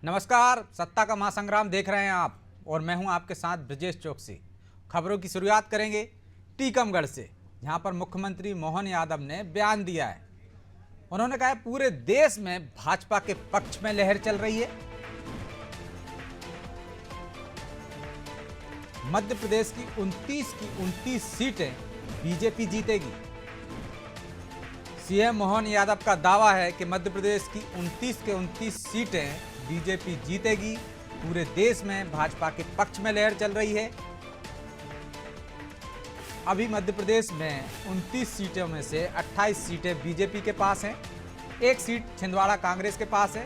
नमस्कार, सत्ता का महासंग्राम देख रहे हैं आप और मैं हूं आपके साथ ब्रजेश चौकसी। खबरों की शुरुआत करेंगे टीकमगढ़ से, जहां पर मुख्यमंत्री मोहन यादव ने बयान दिया है। उन्होंने कहा है पूरे देश में भाजपा के पक्ष में लहर चल रही है। मध्य प्रदेश की 29 सीटें बीजेपी जीतेगी। सीएम मोहन यादव का दावा है कि मध्य प्रदेश की 29 सीटें बीजेपी जीतेगी। पूरे देश में भाजपा के पक्ष में लहर चल रही है। अभी मध्य प्रदेश में 29 सीटों में से 28 सीटें बीजेपी के पास हैं। एक सीट छिंदवाड़ा कांग्रेस के पास है।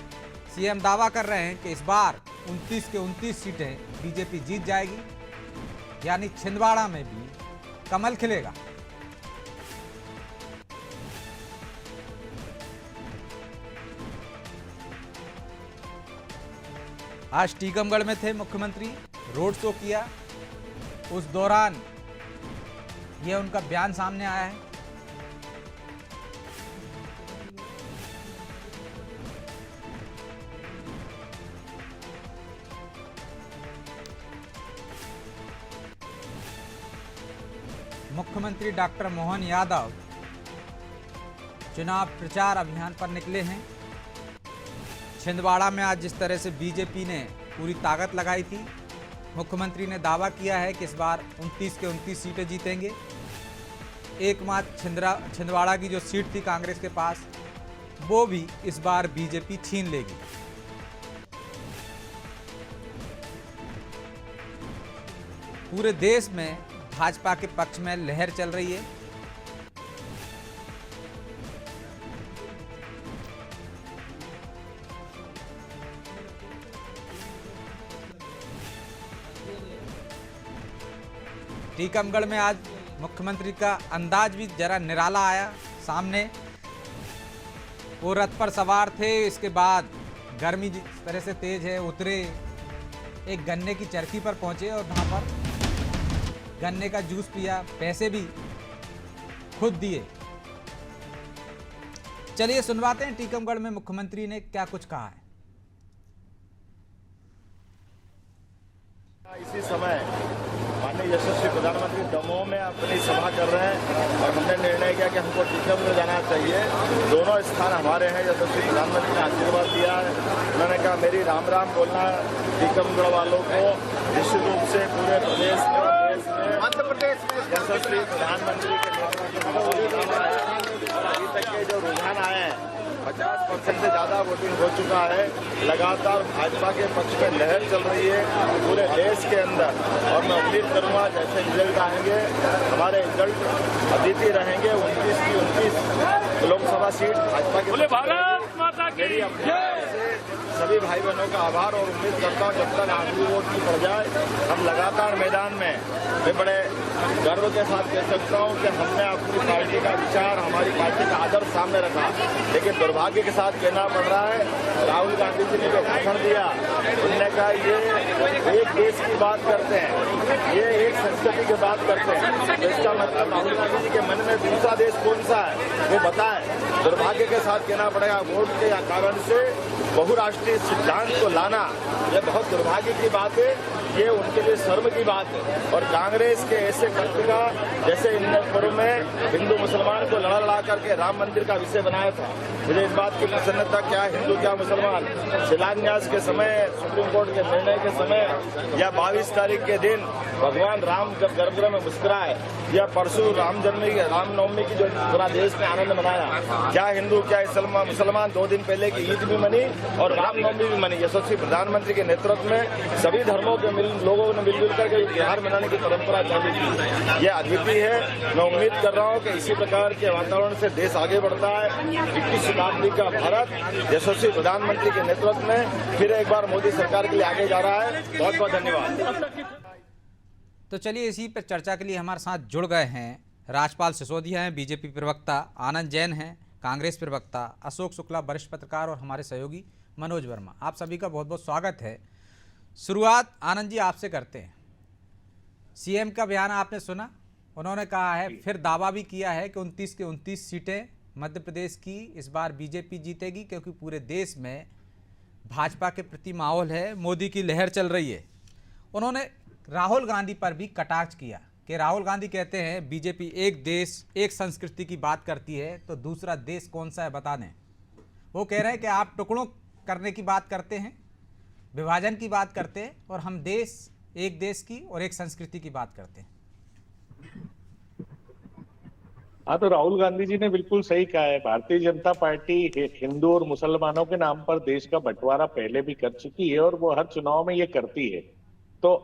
सीएम दावा कर रहे हैं कि इस बार 29 सीटें बीजेपी जीत जाएगी, यानी छिंदवाड़ा में भी कमल खिलेगा। आज टीकमगढ़ में थे मुख्यमंत्री, रोड शो किया। उस दौरान यह उनका बयान सामने आया है। मुख्यमंत्री डॉक्टर मोहन यादव चुनाव प्रचार अभियान पर निकले हैं। छिंदवाड़ा में आज जिस तरह से बीजेपी ने पूरी ताकत लगाई थी, मुख्यमंत्री ने दावा किया है कि इस बार 29 सीटें जीतेंगे। एकमात्र छिंदवाड़ा की जो सीट थी कांग्रेस के पास, वो भी इस बार बीजेपी छीन लेगी। पूरे देश में भाजपा के पक्ष में लहर चल रही है। टीकमगढ़ में आज मुख्यमंत्री का अंदाज भी जरा निराला आया सामने। वो रथ पर सवार थे, इसके बाद गर्मी जिस तरह से तेज है, उतरे, एक गन्ने की चरखी पर पहुंचे और वहां पर गन्ने का जूस पिया, पैसे भी खुद दिए। चलिए सुनवाते हैं टीकमगढ़ में मुख्यमंत्री ने क्या कुछ कहा है। इसी समय माननीय यशस्वी प्रधानमंत्री दमोह में अपनी सभा कर रहे हैं और हमने निर्णय किया कि हमको टीकमगढ़ जाना चाहिए। दोनों स्थान हमारे हैं। यशस्वी प्रधानमंत्री ने आशीर्वाद दिया है। उन्होंने कहा मेरी राम राम बोलना तटीकमगढ़ वालों को, निश्चित रूप से पूरे प्रदेश में मध्य प्रदेश में यशस्वी प्रधानमंत्री के नेतृत्व और अभी तक के जो रुझान आए हैं 50% से ज्यादा वोटिंग हो चुका है। लगातार भाजपा के पक्ष में लहर चल रही है पूरे देश के अंदर और मैं उम्मीद करूंगा जैसे रिजल्ट आएंगे हमारे रिजल्ट अद्वितीय रहेंगे। 29 की 29 लोकसभा सीट भाजपा के मेरी अपनी सभी भाई बहनों का आभार और उम्मीद करता हूं जब तक आखिरी वोट की पड़ जाए हम लगातार मैदान में मैं बड़े गर्व के साथ कह सकता हूं कि हमने अपनी पार्टी का विचार, हमारी पार्टी का आदर्श सामने रखा। लेकिन दुर्भाग्य के साथ कहना पड़ रहा है, राहुल गांधी जी ने जो भाषण दिया, उन्होंने कहा ये एक देश की बात करते हैं, ये एक संस्कृति की बात करते हैं। तो इसका मतलब राहुल गांधी जी के मन में दूसरा देश कौन सा है वो बताएं। दुर्भाग्य के साथ कहना पड़ेगा, वोट के कारण से बहुराष्ट्रीय सिद्धांत को लाना यह बहुत दुर्भाग्य की बात है। ये उनके लिए शर्म की बात है। और कांग्रेस के ऐसे तत्व का जैसे इंदौर में हिंदू मुसलमान को लड़ा लड़ा करके राम मंदिर का विषय बनाया था। मुझे इस बात की प्रसन्नता क्या हिंदू क्या मुसलमान शिलान्यास के समय, सुप्रीम कोर्ट के निर्णय के समय या 22 तारीख के दिन भगवान राम जब गर्भगृह में मुस्कुराए या परसों रामनवमी की जो पूरा देश ने आनंद मनाया, क्या हिंदू क्या मुसलमान 2 दिन पहले की ईद भी मनी और रामनवमी भी मनी। यशस्वी प्रधानमंत्री के नेतृत्व में सभी धर्मों के लोगों ने मिलजुल करके त्योहार मनाने की परंपरा चालू की। यह अद्वितीय है। मैं उम्मीद कर रहा हूं कि इसी प्रकार के वातावरण से देश आगे बढ़ता है। 21 शताब्दी का भारत यशस्वी प्रधानमंत्री के नेतृत्व में फिर एक बार मोदी सरकार के लिए आगे जा रहा है। बहुत बहुत धन्यवाद। तो चलिए इसी पर चर्चा के लिए हमारे साथ जुड़ गए हैं राजपाल सिसोदिया हैं, बीजेपी प्रवक्ता आनंद जैन हैं, कांग्रेस प्रवक्ता अशोक शुक्ला, वरिष्ठ पत्रकार, और हमारे सहयोगी मनोज वर्मा। आप सभी का बहुत बहुत स्वागत है। शुरुआत आनंद जी आपसे करते हैं। सीएम का बयान आपने सुना, उन्होंने कहा है, फिर दावा भी किया है कि 29 सीटें मध्य प्रदेश की इस बार बीजेपी जीतेगी क्योंकि पूरे देश में भाजपा के प्रति माहौल है, मोदी की लहर चल रही है। उन्होंने राहुल गांधी पर भी कटाक्ष किया कि राहुल गांधी कहते हैं बीजेपी एक देश एक संस्कृति की बात करती है, तो दूसरा देश कौन सा है बता दें। वो कह रहे हैं कि आप टुकड़ों करने की बात करते हैं, विभाजन की बात करते हैं, और हम एक देश की और एक संस्कृति की बात करते हैं। हाँ, तो राहुल गांधी जी ने बिल्कुल सही कहा है। भारतीय जनता पार्टी हिंदू और मुसलमानों के नाम पर देश का बंटवारा पहले भी कर चुकी है और वो हर चुनाव में ये करती है। तो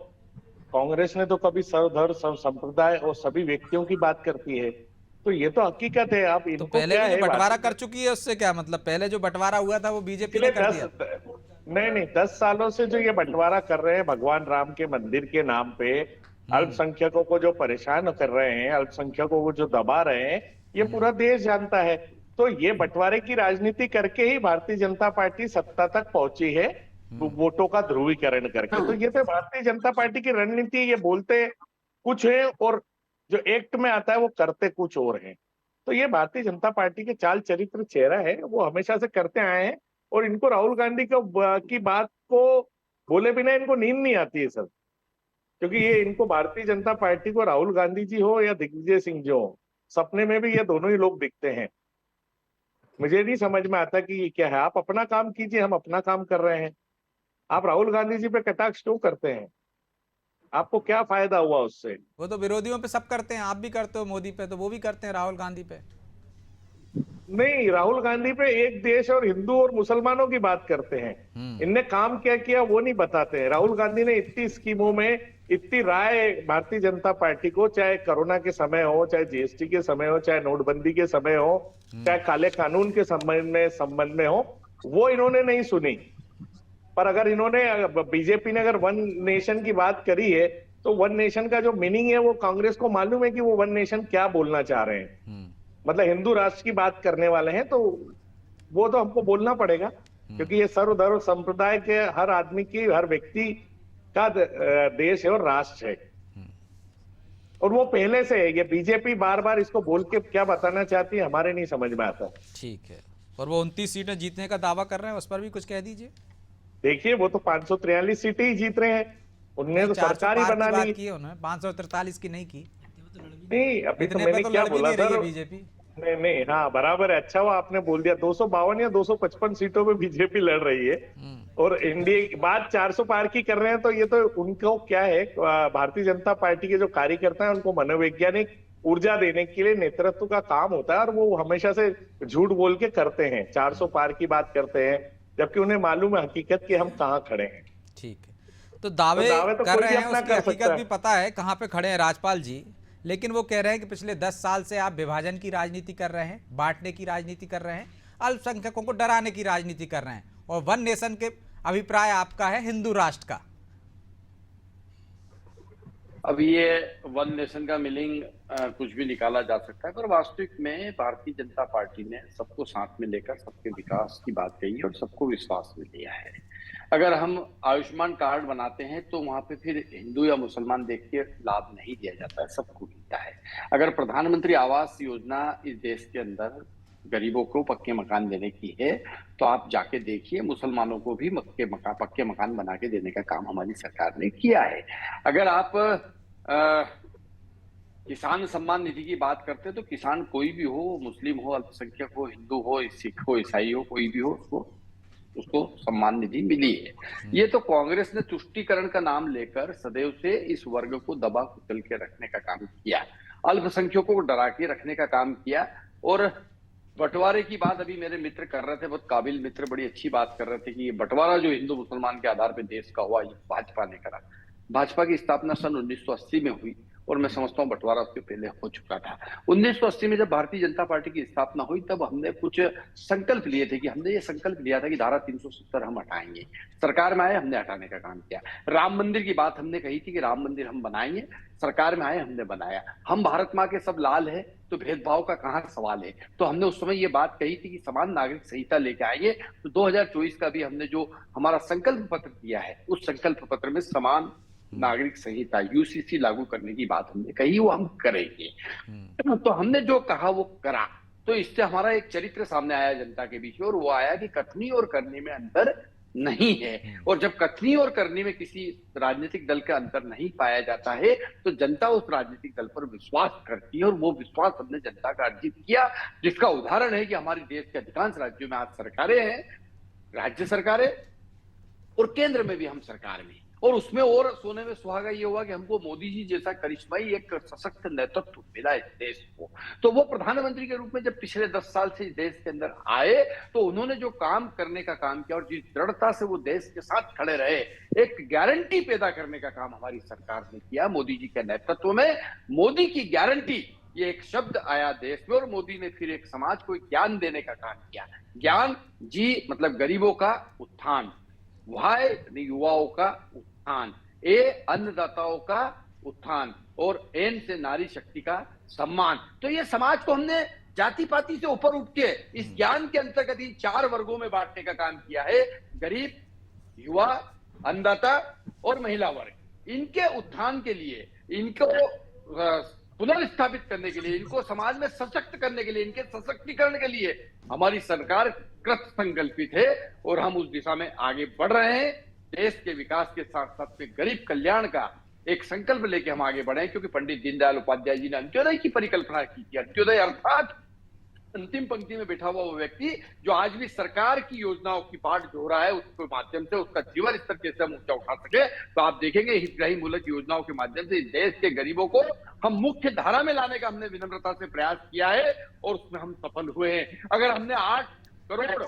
कांग्रेस ने तो कभी सर्व धर्म सर्व संप्रदाय और सभी व्यक्तियों की बात करती है। तो ये तो हकीकत है। आप तो इनको पहले क्या भी जो है बंटवारा कर चुकी है उससे क्या मतलब? पहले जो बंटवारा हुआ था वो बीजेपी ने कर दिया। नहीं, 10 सालों से जो ये बंटवारा कर रहे हैं भगवान राम के मंदिर के नाम पे, अल्पसंख्यकों को जो परेशान कर रहे हैं, अल्पसंख्यकों को जो दबा रहे हैं, ये पूरा देश जानता है। तो ये बंटवारे की राजनीति करके ही भारतीय जनता पार्टी सत्ता तक पहुंची है, वोटों का ध्रुवीकरण करके। तो ये तो भारतीय जनता पार्टी की रणनीति। ये बोलते कुछ है और जो एक्ट में आता है वो करते कुछ और है। तो ये भारतीय जनता पार्टी के चाल चरित्र चेहरा है, वो हमेशा से करते आए हैं। और इनको राहुल गांधी की बात को बोले बिना इनको नींद नहीं आती है सर, क्योंकि ये इनको भारतीय जनता पार्टी को राहुल गांधी जी हो या दिग्विजय सिंह जी हो, सपने में भी ये दोनों ही लोग दिखते हैं। मुझे नहीं समझ में आता कि ये क्या है। आप अपना काम कीजिए, हम अपना काम कर रहे हैं। आप राहुल गांधी जी पे कटाक्ष क्यों करते हैं? आपको क्या फायदा हुआ उससे? वो तो विरोधियों पे सब करते हैं, आप भी करते हो मोदी पे, तो वो भी करते हैं राहुल गांधी पे। नहीं, राहुल गांधी पे एक देश और हिंदू और मुसलमानों की बात करते हैं। इनने काम क्या किया वो नहीं बताते हैं। राहुल गांधी ने इतनी स्कीमों में इतनी राय भारतीय जनता पार्टी को, चाहे कोरोना के समय हो, चाहे जीएसटी के समय हो, चाहे नोटबंदी के समय हो, चाहे काले कानून के संबंध में हो, वो इन्होंने नहीं सुनी। पर अगर इन्होंने, बीजेपी ने अगर वन नेशन की बात करी है, तो वन नेशन का जो मीनिंग है वो कांग्रेस को मालूम है कि वो वन नेशन क्या बोलना चाह रहे हैं। मतलब हिंदू राष्ट्र की बात करने वाले हैं, तो वो तो हमको बोलना पड़ेगा, क्योंकि ये सर्वधर्म संप्रदाय के हर आदमी की, हर व्यक्ति का देश है और राष्ट्र है। और वो पहले से है। ये बीजेपी बार बार इसको बोल के क्या बताना चाहती है हमारे नहीं समझ में आता। ठीक है, और वो 29 सीटें जीतने का दावा कर रहे हैं, उस पर भी कुछ कह दीजिए। देखिए, वो तो 543 सीटें ही जीत रहे हैं। उनने तो सरकार ही बना ली। 543 की नहीं की। नहीं, अभी तो इतने मैंने पे तो क्या लड़ भी बोला नहीं रही है सर? बीजेपी। नहीं, हाँ बराबर है। अच्छा हुआ आपने बोल दिया। 252 या 255 सीटों पे बीजेपी लड़ रही है और इंडिया की बात 400 पार की कर रहे हैं। तो ये तो उनको क्या है, भारतीय जनता पार्टी के जो कार्यकर्ता हैं उनको मनोवैज्ञानिक ऊर्जा देने के लिए नेतृत्व का काम होता है, और वो हमेशा से झूठ बोल के करते हैं, 400 पार की बात करते हैं, जबकि उन्हें मालूम है हकीकत कि हम कहाँ खड़े हैं। ठीक है, तो दावे तो कर कोई रहे भी हैं, अपना उसकी कर हकीकत सकता भी है। पता है कहाँ पे खड़े हैं राजपाल जी। लेकिन वो कह रहे हैं कि पिछले 10 साल से आप विभाजन की राजनीति कर रहे हैं, बांटने की राजनीति कर रहे हैं, अल्पसंख्यकों को डराने की राजनीति कर रहे हैं, और वन नेशन के अभिप्राय आपका है हिंदू राष्ट्र का। अब ये वन नेशन का मीनिंग कुछ भी निकाला जा सकता है, पर वास्तविक में भारतीय जनता पार्टी ने सबको साथ में लेकर सबके विकास की बात कही और सबको विश्वास में लिया है। अगर हम आयुष्मान कार्ड बनाते हैं तो वहां पे फिर हिंदू या मुसलमान देख के लाभ नहीं दिया जाता है, सबको मिलता है। अगर प्रधानमंत्री आवास योजना इस देश के अंदर गरीबों को पक्के मकान देने की है, तो आप जाके देखिए, मुसलमानों को भी पक्के मकान बना के देने का काम हमारी सरकार ने किया है। अगर आप किसान सम्मान निधि की बात करते हैं, तो किसान कोई भी हो, मुस्लिम हो, अल्पसंख्यक हो, हिंदू हो, सिख हो, ईसाई हो, कोई भी हो, उसको सम्मान निधि मिली है। ये तो कांग्रेस ने तुष्टीकरण का नाम लेकर सदैव से इस वर्ग को दबा कुचल के रखने का काम किया, अल्पसंख्यकों को डरा के रखने का काम किया। और बंटवारे की बात अभी मेरे मित्र कर रहे थे, बहुत काबिल मित्र, बड़ी अच्छी बात कर रहे थे कि ये बंटवारा जो हिंदू मुसलमान के आधार पर देश का हुआ, ये भाजपा ने करा। भाजपा की स्थापना सन 1980 में हुई और मैं समझता हूँ बंटवारा उसके पहले हो चुका था। 1980 में जब भारतीय जनता पार्टी की स्थापना हुई, तब हमने कुछ संकल्प लिए थे कि हमने ये संकल्प लिया था कि धारा 370 हम हटाएंगे। सरकार में आए, हमने हटाने का काम किया। राम मंदिर की बात हमने कही थी कि राम मंदिर हम बनाएंगे, सरकार में आए, हमने बनाया। हम भारत माँ के सब लाल है, तो भेदभाव का कहाँ सवाल है। तो हमने उस समय ये बात कही थी कि समान नागरिक संहिता लेके आएंगे। तो 2024 का भी हमने जो हमारा संकल्प पत्र दिया है, उस संकल्प पत्र में समान नागरिक संहिता यूसीसी लागू करने की बात हमने कही, वो हम करेंगे। तो हमने जो कहा वो करा। तो इससे हमारा एक चरित्र सामने आया जनता के बीच में, और वो आया कि कथनी और करने में अंतर नहीं है। और जब कथनी और करनी में किसी राजनीतिक दल का अंतर नहीं पाया जाता है तो जनता उस राजनीतिक दल पर विश्वास करती है, और वो विश्वास हमने जनता का अर्जित किया, जिसका उदाहरण है कि हमारे देश के अधिकांश राज्यों में आज सरकारें हैं, राज्य सरकारें, और केंद्र में भी हम सरकार में। और उसमें और सोने में सुहागा ये हुआ कि हमको मोदी जी जैसा करिश्माई एक सशक्त नेतृत्व मिला इस देश को। तो वो प्रधानमंत्री के रूप में जब पिछले 10 साल से इस देश के अंदर आए तो उन्होंने जो काम करने का काम किया और जिस दृढ़ता से वो देश के साथ खड़े रहे, एक गारंटी पैदा करने का काम हमारी सरकार ने किया मोदी जी के नेतृत्व में। मोदी की गारंटी, ये एक शब्द आया देश में, और मोदी ने फिर एक समाज को ज्ञान देने का काम किया। ज्ञान, जी मतलब गरीबों का उत्थान, वाय युवाओं का उत्थान, ए अन्नदाताओं का उत्थान, और एन से नारी शक्ति का सम्मान। तो ये समाज को हमने जाति पाति से ऊपर उठ के इस ज्ञान के अंतर्गत इन 4 वर्गों में बांटने का काम किया है। गरीब, युवा, अन्नदाता और महिला वर्ग। इनके उत्थान के लिए, इनको पुनर्स्थापित करने के लिए, इनको समाज में सशक्त करने के लिए, इनके सशक्तिकरण के लिए हमारी सरकार कृत संकल्पित है, और हम उस दिशा में आगे बढ़ रहे हैं। देश के विकास के साथ साथ में गरीब कल्याण का एक संकल्प लेके हम आगे बढ़े, क्योंकि पंडित दीनदयाल उपाध्याय जी ने अंत्योदय की परिकल्पना की थी। अंत्योदय अर्थात अंतिम पंक्ति में बैठा हुआ वो व्यक्ति जो आज भी सरकार की योजनाओं की पाठ जो रहा है, उसके माध्यम से उसका जीवन स्तर कैसे हम ऊंचा उठा सके। तो आप देखेंगे हितग्राही मूलक योजनाओं के माध्यम से इस देश के गरीबों को हम मुख्य धारा में लाने का हमने विनम्रता से प्रयास किया है, और उसमें हम सफल हुए हैं। अगर हमने 8 करोड़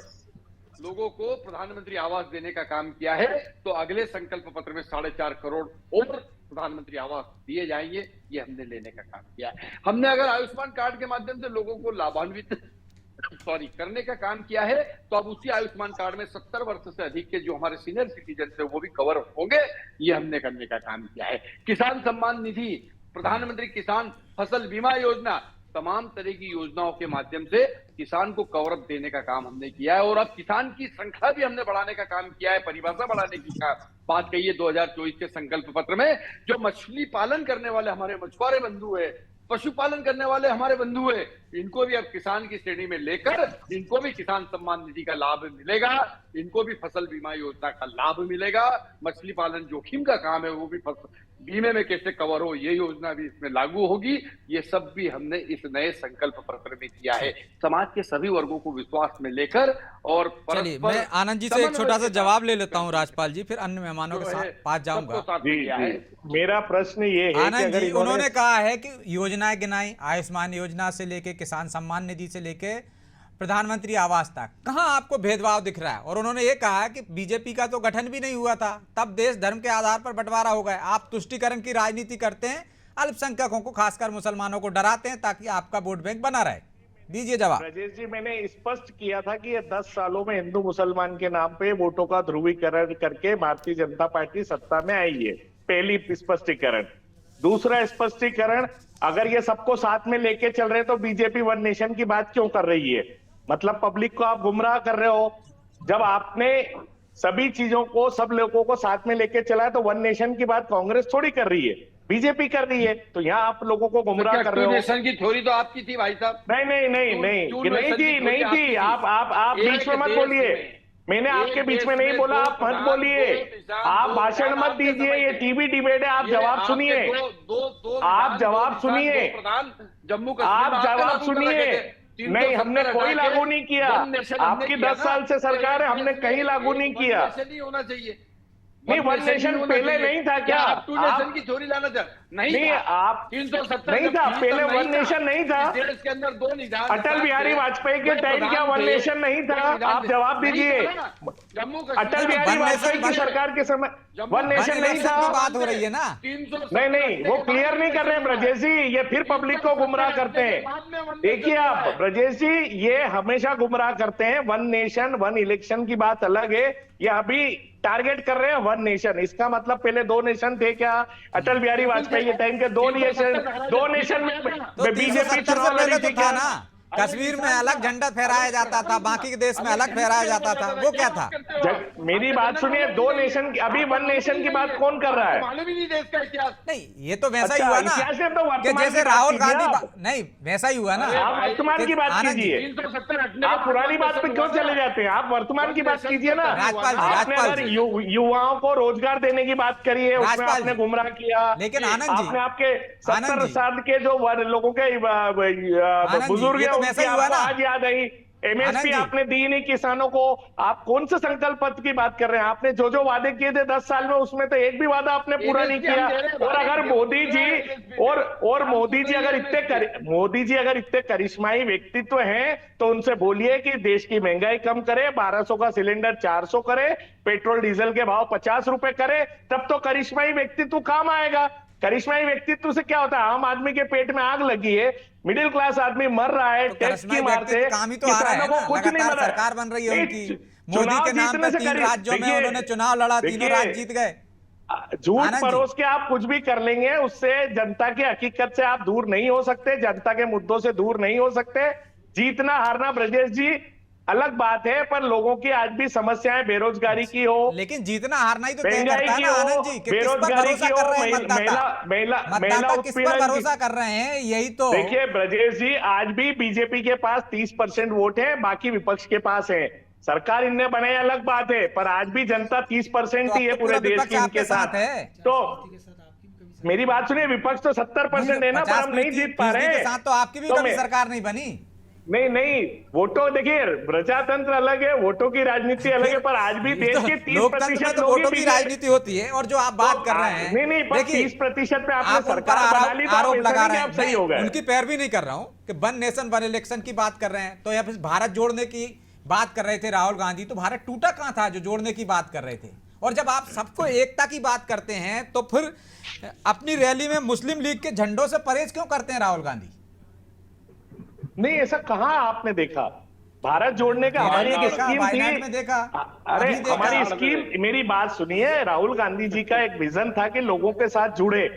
लोगों को प्रधानमंत्री आवास देने का काम किया है, तो अगले संकल्प पत्र में 4.5 करोड़ और प्रधानमंत्री आवास दिए जाएंगे, ये हमने लेने का काम किया है। हमने अगर आयुष्मान कार्ड के माध्यम से लोगों को लाभान्वित करने का काम किया है, तो अब उसी आयुष्मान कार्ड में 70 वर्ष से अधिक के जो हमारे सीनियर सिटीजन है वो भी कवर होंगे, ये हमने करने का काम किया है। किसान सम्मान निधि, प्रधानमंत्री किसान फसल बीमा योजना, तमाम तरह की योजनाओं के माध्यम से किसान को कवरअप देने का काम हमने किया है। और अब किसान की संख्या भी हमने बढ़ाने का काम किया है, परिभाषा बढ़ाने की बात कही है 2024 के संकल्प पत्र में। जो मछली पालन करने वाले हमारे मछुआरे बंधु है, पशुपालन करने वाले हमारे बंधु है, इनको भी अब किसान की श्रेणी में लेकर इनको भी किसान सम्मान निधि का लाभ मिलेगा, इनको भी फसल बीमा योजना का लाभ मिलेगा। मछली पालन जोखिम का काम है, वो भी बीमे में कैसे कवर हो, ये योजना भी इसमें लागू होगी। ये सब भी हमने इस नए संकल्प पत्र में किया है, समाज के सभी वर्गों को विश्वास में लेकर। और चलिए, मैं आनंद जी से एक छोटा सा जवाब ले लेता हूं राजपाल जी, फिर अन्य मेहमानों के पास जाऊंगा। मेरा प्रश्न ये है आनंद जी, उन्होंने कहा है कि योजनाएं गिनाई, आयुष्मान योजना से लेके किसान सम्मान निधि से लेके प्रधानमंत्री आवास तक, कहां आपको भेदभाव दिख रहा है? और उन्होंने ये कहा कि बीजेपी का तो गठन भी नहीं हुआ था, तब देश धर्म के आधार पर बंटवारा हो गया। आप तुष्टीकरण की राजनीति करते हैं, अल्पसंख्यकों को खासकर मुसलमानों को डराते हैं ताकि आपका वोट बैंक बना रहे। दीजिए जवाब। राजेश जी, मैंने स्पष्ट किया था कि ये 10 सालों में हिंदू मुसलमान के नाम पे वोटों का ध्रुवीकरण करके भारतीय जनता पार्टी सत्ता में आई है, पहली स्पष्टीकरण। दूसरा स्पष्टीकरण, अगर ये सबको साथ में लेके चल रहे तो बीजेपी वन नेशन की बात क्यों कर रही है? मतलब पब्लिक को आप गुमराह कर रहे हो। जब आपने सभी चीजों को, सब लोगों को साथ में लेके चला है, तो वन नेशन की बात कांग्रेस थोड़ी कर रही है, बीजेपी कर रही है। तो यहाँ आप लोगों को गुमराह कर रहे हो। नेशन की थ्योरी तो आपकी थी भाई साहब। नहीं नहीं नहीं नहीं नहीं थी। आप बीच में मत बोलिए, मैंने आपके बीच में नहीं बोला, आप मत बोलिए, आप भाषण मत दीजिए, ये टीवी डिबेट है, आप जवाब सुनिए, आप जवाब सुनिए, जम्मू आप जवाब सुनिए। नहीं, हमने कोई लागू नहीं किया, आपकी 10 साल से सरकार है, हमने कहीं लागू नहीं किया। होना चाहिए नहीं, वन नेशन पहले नहीं था क्या? टू नेशन की थ्योरी लाना चाह नहीं, आप 370 नहीं था, पहले वन नेशन नहीं था। देश के अंदर 2 निजाम, अटल बिहारी वाजपेयी के टाइम क्या वन नेशन नहीं था? आप जवाब दीजिए। अटल बिहारी वाजपेयी की सरकार के समय वन नेशन नहीं था। बात हो रही है ना। नहीं, वो क्लियर नहीं कर रहे हैं ब्रजेश जी, ये फिर पब्लिक को गुमराह करते हैं। देखिए आप ब्रजेश जी, ये हमेशा गुमराह करते हैं। वन नेशन, वन इलेक्शन की बात अलग है, ये अभी टारगेट कर रहे हैं वन नेशन। इसका मतलब पहले 2 नेशन थे क्या? अटल बिहारी वाजपेयी के टाइम के 2 नेशन में बीजेपी चुनाव लड़ी थी क्या? कश्मीर में अलग झंडा फहराया जाता था, बाकी के देश में अलग फहराया जाता था, वो क्या था? मेरी बात सुनिए, दो नेशन की, अभी वन नेशन की बात कौन कर रहा है? मालूम ही नहीं देश का इतिहास। नहीं, ये तो वैसा ही अच्छा, हुआ ना इतिहास में तो कि वर्तमान जैसे की बात राहुल कीजिए गांधी आप। नहीं, वैसा ही हुआ ना। आप वर्तमान की बात आनंद जी, कीजिए, 370 हटने आप पुरानी बात पे क्यों चले जाते हैं? आप वर्तमान की बात कीजिए ना। राजपाल जी, आपने राजपाल अगर जी। युवाओं को रोजगार देने की बात करी है, उसमें राजपाल आपने जी। गुमराह किया। लेकिन आनंद जी, आपने आपके आनंद 70 जी। साल के जो लोगों के जी, बुजुर्ग ये हैं, तो उनकी वैसा ही हुआ आपको ना। आज याद आई। आनंद एमएसपी जी। आपने दी नहीं किसानों को। आप कौन से संकल्प पत्र की बात कर रहे हैं? आपने जो जो वादे किए थे 10 साल में, उसमें तो एक भी वादा आपने पूरा नहीं MSP हम किया। दे रहे हैं और भाई, अगर गेहूं मोदी पूरा जी MSP और हम मोदी जी पूरे अगर MSP मोदी जी अगर इतने करिश्माई व्यक्तित्व हैं, तो उनसे बोलिए कि देश की महंगाई कम करे, 1200 का सिलेंडर 400 करे, पेट्रोल डीजल के भाव 50 रुपए करे, तब तो करिश्माई व्यक्तित्व काम आएगा। करिश्माई व्यक्तित्व से क्या होता है? आम आदमी के पेट में आग लगी है, मिडिल क्लास आदमी मर रहा है तो टैक्स की करिश्माई मार व्यक्ति से, तो काम ही तो आ रहा है किसानों ना, को कुछ नहीं लगातार मिल रहा है। सरकार बन रही है नहीं, उनकी। मोदी चुनाव के नाम जीतने पे से 3 राज्यों में देखिए, उन्होंने चुनाव लड़ा, तीनों देखिए, राज्य जीत गए। झूठ आनंद जी। परोस के आप कुछ भी कर लेंगे, उससे जनता की हकीकत से आप दूर नहीं हो सकते, जनता के मुद्दों से दूर नहीं हो सकते। जीतना हारना ब्रजेश जी अलग बात है, पर लोगों की आज भी समस्याएं बेरोजगारी की हो, लेकिन जीतना हारना ही तो तय महंगाई करता है की ना हो, आनंद जी, कि किस पर बेरोजगारी भरोसा की कर हो, रहे हैं मतदाता। महिला मतदाता किस पर उत्पीड़न की। भरोसा कर रहे हैं, यही तो। देखिए ब्रजेश जी, आज भी बीजेपी के पास 30% वोट है, बाकी विपक्ष के पास है। सरकार इनने बनाई अलग बात है, पर आज भी जनता 30% तो ही अब है तो पूरे पूरा देश विपक्ष की इनके आपके साथ साथ। है। तो मेरी बात सुनिए, विपक्ष तो 70% है ना, पर हम नहीं जीत पा रहे के हैं। साथ तो आपकी भी तो कभी मैं- सरकार नहीं बनी। नहीं, वोटों, देखिए प्रजातंत्र अलग है, वोटों की राजनीति अलग है, पर आज भी देश के 30% लोकतंत्र में तो लोग ही वोटों की बीजेपी राजनीति होती है, और जो आप बात कर रहे हैं, नहीं, पर देखिए, 30% पे आपने आप उन पर सरकार बना ली, तो आप आरोप ऐसा लगा नहीं कि रहे आप सही हैं। हो मैं गए। उनकी पैरवी नहीं कर रहा हूं कि वन नेशन वन इलेक्शन की बात कर रहे हैं, तो या फिर भारत जोड़ने की बात कर रहे थे राहुल गांधी, तो भारत टूटा कहां था जो जोड़ने की बात कर रहे थे? और जब आप सबको एकता की बात करते हैं, तो फिर अपनी रैली में मुस्लिम लीग के झंडों से परहेज क्यों करते हैं राहुल गांधी? नहीं, ऐसा कहाँ आपने देखा? भारत जोड़ने का हमारी एक स्कीम वायनाड थी। में देखा, अरे अभी देखा। हमारी स्कीम, मेरी बात सुनिए, राहुल गांधी जी का एक विजन था कि लोगों के साथ जुड़े,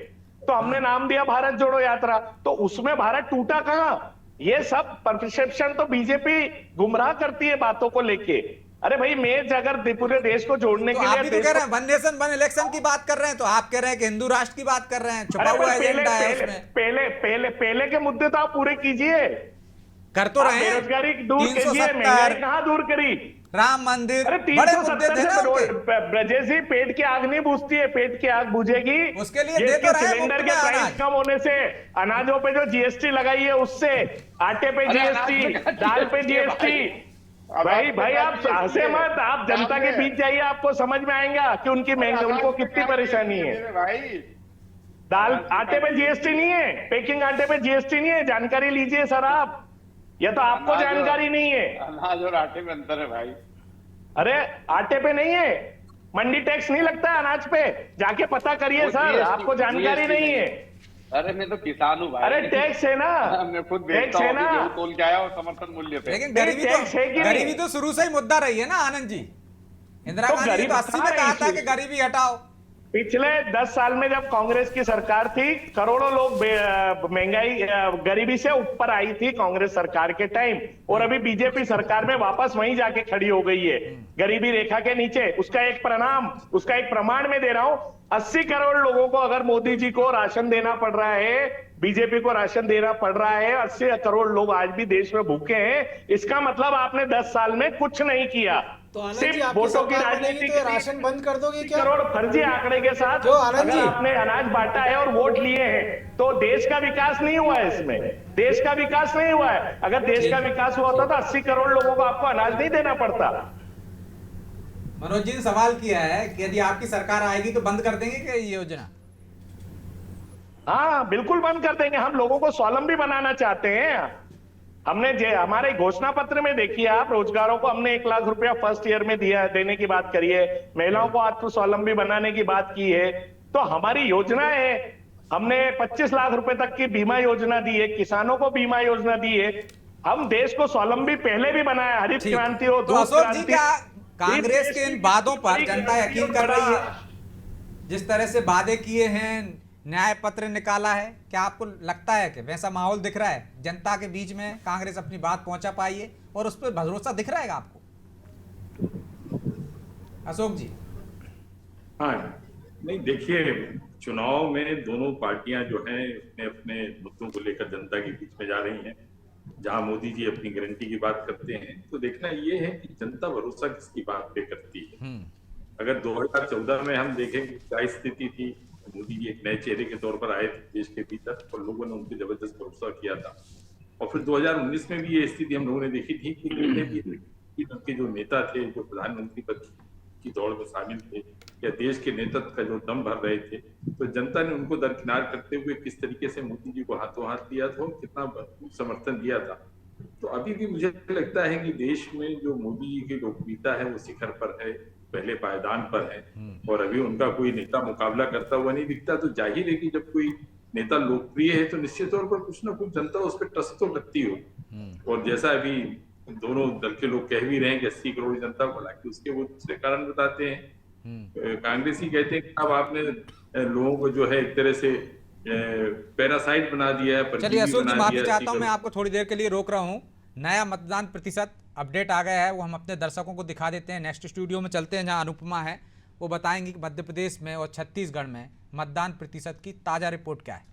तो हमने नाम दिया भारत जोड़ो यात्रा। तो उसमें भारत टूटा कहाँ? ये सब परसेप्शन तो बीजेपी गुमराह करती है बातों को लेके। अरे भाई, मैं अगर पूरे देश को जोड़ने तो के आप लिए भी तो कह रहे हैं वन नेशन वन इलेक्शन की बात कर रहे हैं, तो आप कह रहे हैं कि हिंदू राष्ट्र की बात कर रहे हैं, छुपा हुआ एजेंडा है उसमें। पहले के मुद्दे तो आप पूरे कीजिए। कर तो रहे हैं। बेरोजगारी दूर कीजिए, 370 महंगाई कहाँ दूर करी? राम मंदिर, अरे बड़े मुद्दे 370 थे ना उनके। से ब्रजेश जी, पेट की आग नहीं बुझती है, पेट की आग बुझेगी उसके लिए ये दे तो इसके रहे हैं सिलेंडर मुफ्त के में प्राइस अनाज। कम होने से, अनाजों पे जो जीएसटी लगाई है उससे, आटे पे अरे अनाज जीएसटी, पे क्या दाल पे GST है जीएसटी। भाई आप हंसे मत, आप जनता के बीच जाइए, आपको समझ में आएगा कि उनकी महंगाई, उनको कितनी परेशानी है। भाई दाल आटे पे जीएसटी नहीं है, पेकिंग आटे पे जीएसटी नहीं है, जानकारी लीजिए सर आप, या तो आपको अनाज और- जानकारी नहीं है। अनाज और आटे में अंतर है भाई। अरे आटे पे नहीं है, मंडी टैक्स नहीं लगता है अनाज पे, जाके पता करिए वो सर, GST आपको जानकारी नहीं है। अरे मैं तो किसान हूँ भाई। अरे टैक्स है ना, मैं खुद टैक्स बेचता है हूँ, ना। गेहूं तोल के आया और समर्थन मूल्य पे। लेकिन नहीं, गरीबी टैक्स है कि तो नहीं? गरीबी तो शुरू से ही मुद्दा रही है ना आनंद जी। इंदिरा तो गांधी ने गरीब तो 80 में था कहा था इसी- कि गरीबी हटाओ। पिछले 10 साल में जब कांग्रेस की सरकार थी, करोड़ों लोग महंगाई, गरीबी से ऊपर आई थी कांग्रेस सरकार के टाइम, और अभी बीजेपी सरकार में वापस वहीं जाके खड़ी हो गई है, गरीबी रेखा के नीचे। उसका एक प्रमाण मैं दे रहा हूं। 80 करोड़ लोगों को अगर मोदी जी को राशन देना पड़ रहा है, बीजेपी को राशन देना पड़ रहा है, 80 करोड़ लोग आज भी देश में भूखे हैं, इसका मतलब आपने 10 साल में कुछ नहीं किया। तो आनंद सिर्फ जी, आपकी वोटों की सरकार बनेगी राजनीति तो ये राशन बंद कर दोगे क्या? करोड़ फर्जी आंकड़े के साथ जो आनंद अगर जी- आपने अनाज बांटा है और वोट लिए हैं, तो देश का विकास नहीं हुआ है। इसमें देश का विकास नहीं हुआ है। अगर देश का विकास हुआ होता तो 80 करोड़ लोगों को आपको अनाज नहीं देना पड़ता। मनोज जी ने सवाल किया है कि यदि आपकी सरकार आएगी तो बंद कर देंगे क्या ये योजना? हाँ, बिल्कुल बंद कर देंगे। हम लोगों को स्वावलंबी बनाना चाहते हैं। हमने हमारे घोषणा पत्र में देखिए आप, रोजगारों को हमने 1 लाख रुपया फर्स्ट ईयर में देने की बात करी है, महिलाओं को आत्म स्वावलंबी बनाने की बात की है। तो हमारी योजना है, हमने 25 लाख रुपए तक की बीमा योजना दी है, किसानों को बीमा योजना दी है। हम देश को स्वावलंबी पहले भी बनाया, हरित ठीक। क्रांति हो, तो दूध अशोक जी, क्रांति। क्या कांग्रेस के इन वादों पर जनता यकीन कर रही है? जिस तरह से वादे किए हैं, न्याय पत्र निकाला है, क्या आपको लगता है कि वैसा माहौल दिख रहा है जनता के बीच में, कांग्रेस अपनी बात पहुंचा पाई है और उस पर भरोसा दिख रहा है आपको? अशोक जी। हाँ, नहीं देखिए, चुनाव में दोनों पार्टियां जो हैं अपने अपने मुद्दों को लेकर जनता के बीच में जा रही हैं। जहां मोदी जी अपनी गारंटी की बात करते हैं तो देखना ये है कि जनता भरोसा किसकी बात पे करती है। अगर 2014 में हम देखें कि क्या स्थिति थी, मोदी जी एक नए चेहरे के तौर पर आए थे देश के भीतर और लोगों ने उनके जबरदस्त भरोसा किया था। और फिर 2019 में भी ये स्थिति हम लोगों ने देखी थी कि उनके जो नेता थे, जो प्रधानमंत्री पद की दौड़ में शामिल थे या देश के नेतृत्व का जो दम भर रहे थे, तो जनता ने उनको दरकिनार करते हुए किस तरीके से मोदी जी को हाथों हाथ दिया था और कितना समर्थन दिया था। तो अभी भी मुझे लगता है कि देश में जो मोदी जी की लोकप्रियता है वो शिखर पर है, पहले पायदान पर है और अभी उनका कोई नेता मुकाबला करता हुआ नहीं दिखता। तो जाहिर है कि जब कोई नेता लोकप्रिय है तो निश्चित तौर पर कुछ ना कुछ जनता उस पर ट्रस्ट तो करती हो। और जैसा अभी दोनों दल के लोग कह भी रहे हैं कि 80 करोड़ जनता को, हालांकि उसके वो दूसरे कारण बताते हैं। कांग्रेस ही कहते हैं कि अब आपने लोगों को जो है एक तरह से पैरासाइट बना दिया है। चलिए अशोक जी, माफी चाहता हूं, मैं आपको थोड़ी देर के लिए रोक रहा हूं। नया मतदान प्रतिशत अपडेट आ गया है, वो हम अपने दर्शकों को दिखा देते हैं। नेक्स्ट स्टूडियो में चलते हैं जहां अनुपमा है, वो बताएंगी कि मध्य प्रदेश में और छत्तीसगढ़ में मतदान प्रतिशत की ताजा रिपोर्ट क्या है।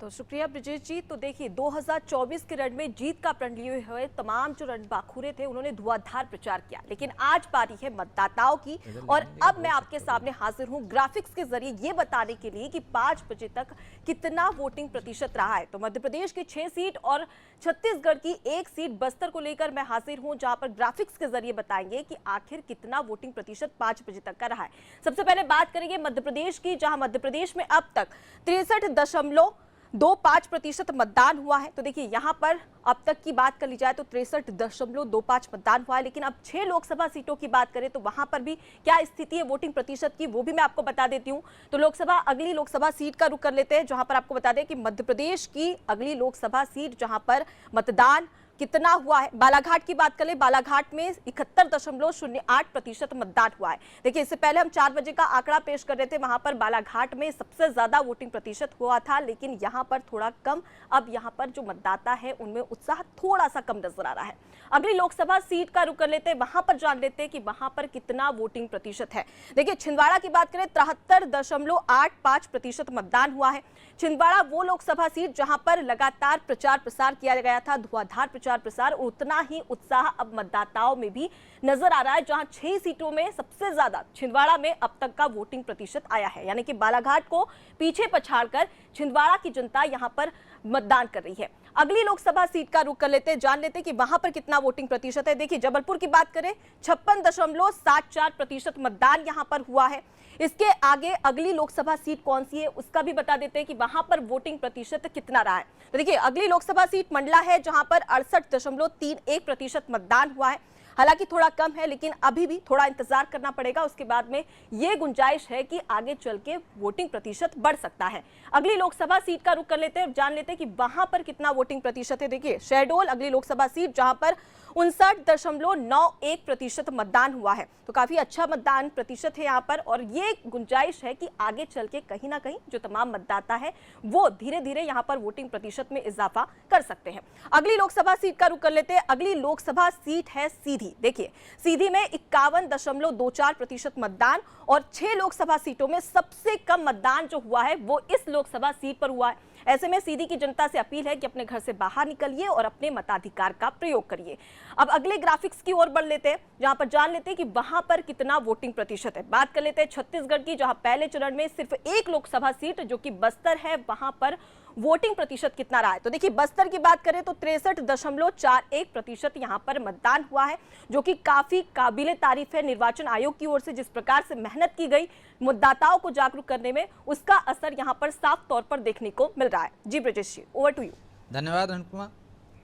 तो शुक्रिया ब्रिजेश जी। तो देखिए 2024 के रण में जीत का प्रण लिए हुए तमाम जो रणबांखुरे थे उन्होंने धुआंधार प्रचार किया, लेकिन आज बारी है मतदाताओं की। और अब मैं आपके सामने हाजिर हूं ग्राफिक्स के जरिए ये बताने के लिए कि 5 बजे तक कितना वोटिंग प्रतिशत रहा है। तो मध्य प्रदेश की 6 सीट और छत्तीसगढ़ की 1 सीट बस्तर को लेकर मैं हाजिर हूं, जहां पर ग्राफिक्स के जरिए बताएंगे कि आखिर कितना वोटिंग प्रतिशत 5 बजे तक का रहा है। सबसे पहले बात करेंगे मध्य प्रदेश की, जहां मध्य प्रदेश में अब तक 63.25% मतदान हुआ है। तो देखिए यहां पर अब तक की बात कर ली जाए तो 63.25 मतदान हुआ है, लेकिन अब 6 लोकसभा सीटों की बात करें तो वहां पर भी क्या स्थिति है वोटिंग प्रतिशत की, वो भी मैं आपको बता देती हूं। तो अगली लोकसभा सीट का रुख कर लेते हैं, जहां पर आपको बता दें कि मध्य प्रदेश की अगली लोकसभा सीट जहां पर मतदान कितना हुआ है। बालाघाट की बात करें, बालाघाट में 71.08% मतदान हुआ है। देखिए इससे पहले हम 4 बजे का आंकड़ा पेश कर रहे थे, वहां पर बालाघाट में सबसे ज्यादा वोटिंग प्रतिशत हुआ था, लेकिन यहां पर थोड़ा कम। अब यहां पर जो मतदाता है उनमें उत्साह थोड़ा सा कम नजर आ रहा है। अगली लोकसभा सीट का रुख कर लेते हैं, वहां पर जान लेते हैं कि वहां पर कितना वोटिंग प्रतिशत है। देखिए छिंदवाड़ा की बात करें 73.85% मतदान हुआ है। छिंदवाड़ा वो लोकसभा सीट जहां पर लगातार प्रचार प्रसार किया गया था, धुआंधार प्रचार प्रसार, उतना ही उत्साह अब मतदाताओं में भी नजर आ रहा है, जहां 6 सीटों में सबसे ज्यादा छिंदवाड़ा में अब तक का वोटिंग प्रतिशत आया है। यानी कि बालाघाट को पीछे पछाड़कर छिंदवाड़ा की जनता यहां पर मतदान कर रही है। अगली लोकसभा सीट का रुख कर लेते हैं, जान लेते हैं कि वहां पर कितना वोटिंग प्रतिशत है। देखिए जबलपुर की बात करें 56.74% मतदान यहां पर हुआ है। इसके आगे अगली लोकसभा सीट कौन सी है उसका भी बता देते हैं कि वहां पर वोटिंग प्रतिशत कितना रहा है। तो देखिए अगली लोकसभा सीट मंडला है, जहां पर 68.31% मतदान हुआ है। हालांकि थोड़ा कम है, लेकिन अभी भी थोड़ा इंतजार करना पड़ेगा। उसके बाद में ये गुंजाइश है कि आगे चल के वोटिंग प्रतिशत बढ़ सकता है। अगली लोकसभा सीट का रुख कर लेते हैं, जान लेते हैं कि वहां पर कितना वोटिंग प्रतिशत है। देखिए शहडोल अगली लोकसभा सीट, जहां पर 59.91% मतदान हुआ है। तो काफी अच्छा मतदान प्रतिशत है यहाँ पर, और ये गुंजाइश है कि आगे चल के कहीं ना कहीं जो तमाम मतदाता है वो धीरे धीरे यहाँ पर वोटिंग प्रतिशत में इजाफा कर सकते हैं। अगली लोकसभा सीट का रुख कर लेते हैं। अगली लोकसभा सीट है सीधी। देखिए सीधी में 51.24% मतदान, और 6 लोकसभा सीटों में सबसे कम मतदान जो हुआ है वो इस लोकसभा सीट पर हुआ है। ऐसे में सीधी की जनता से अपील है कि अपने घर से बाहर निकलिए और अपने मताधिकार का प्रयोग करिए। अब अगले ग्राफिक्स की ओर बढ़ लेते हैं, जहां पर जान लेते हैं कि वहां पर कितना वोटिंग प्रतिशत है। बात कर लेते हैं छत्तीसगढ़ की, जहां पहले चरण में सिर्फ 1 लोकसभा सीट जो कि बस्तर है, वहां पर वोटिंग प्रतिशत कितना रहा है। तो देखिए बस्तर की बात करें तो 63.41% यहां पर मतदान हुआ है, जो कि काफी काबिले तारीफ है। निर्वाचन आयोग की ओर से जिस प्रकार से मेहनत की गई मतदाताओं को जागरूक करने में, उसका असर यहां पर साफ तौर पर देखने को मिल रहा है। जी ब्रजेश जी, ओवर टू यू। धन्यवाद अनुपमा।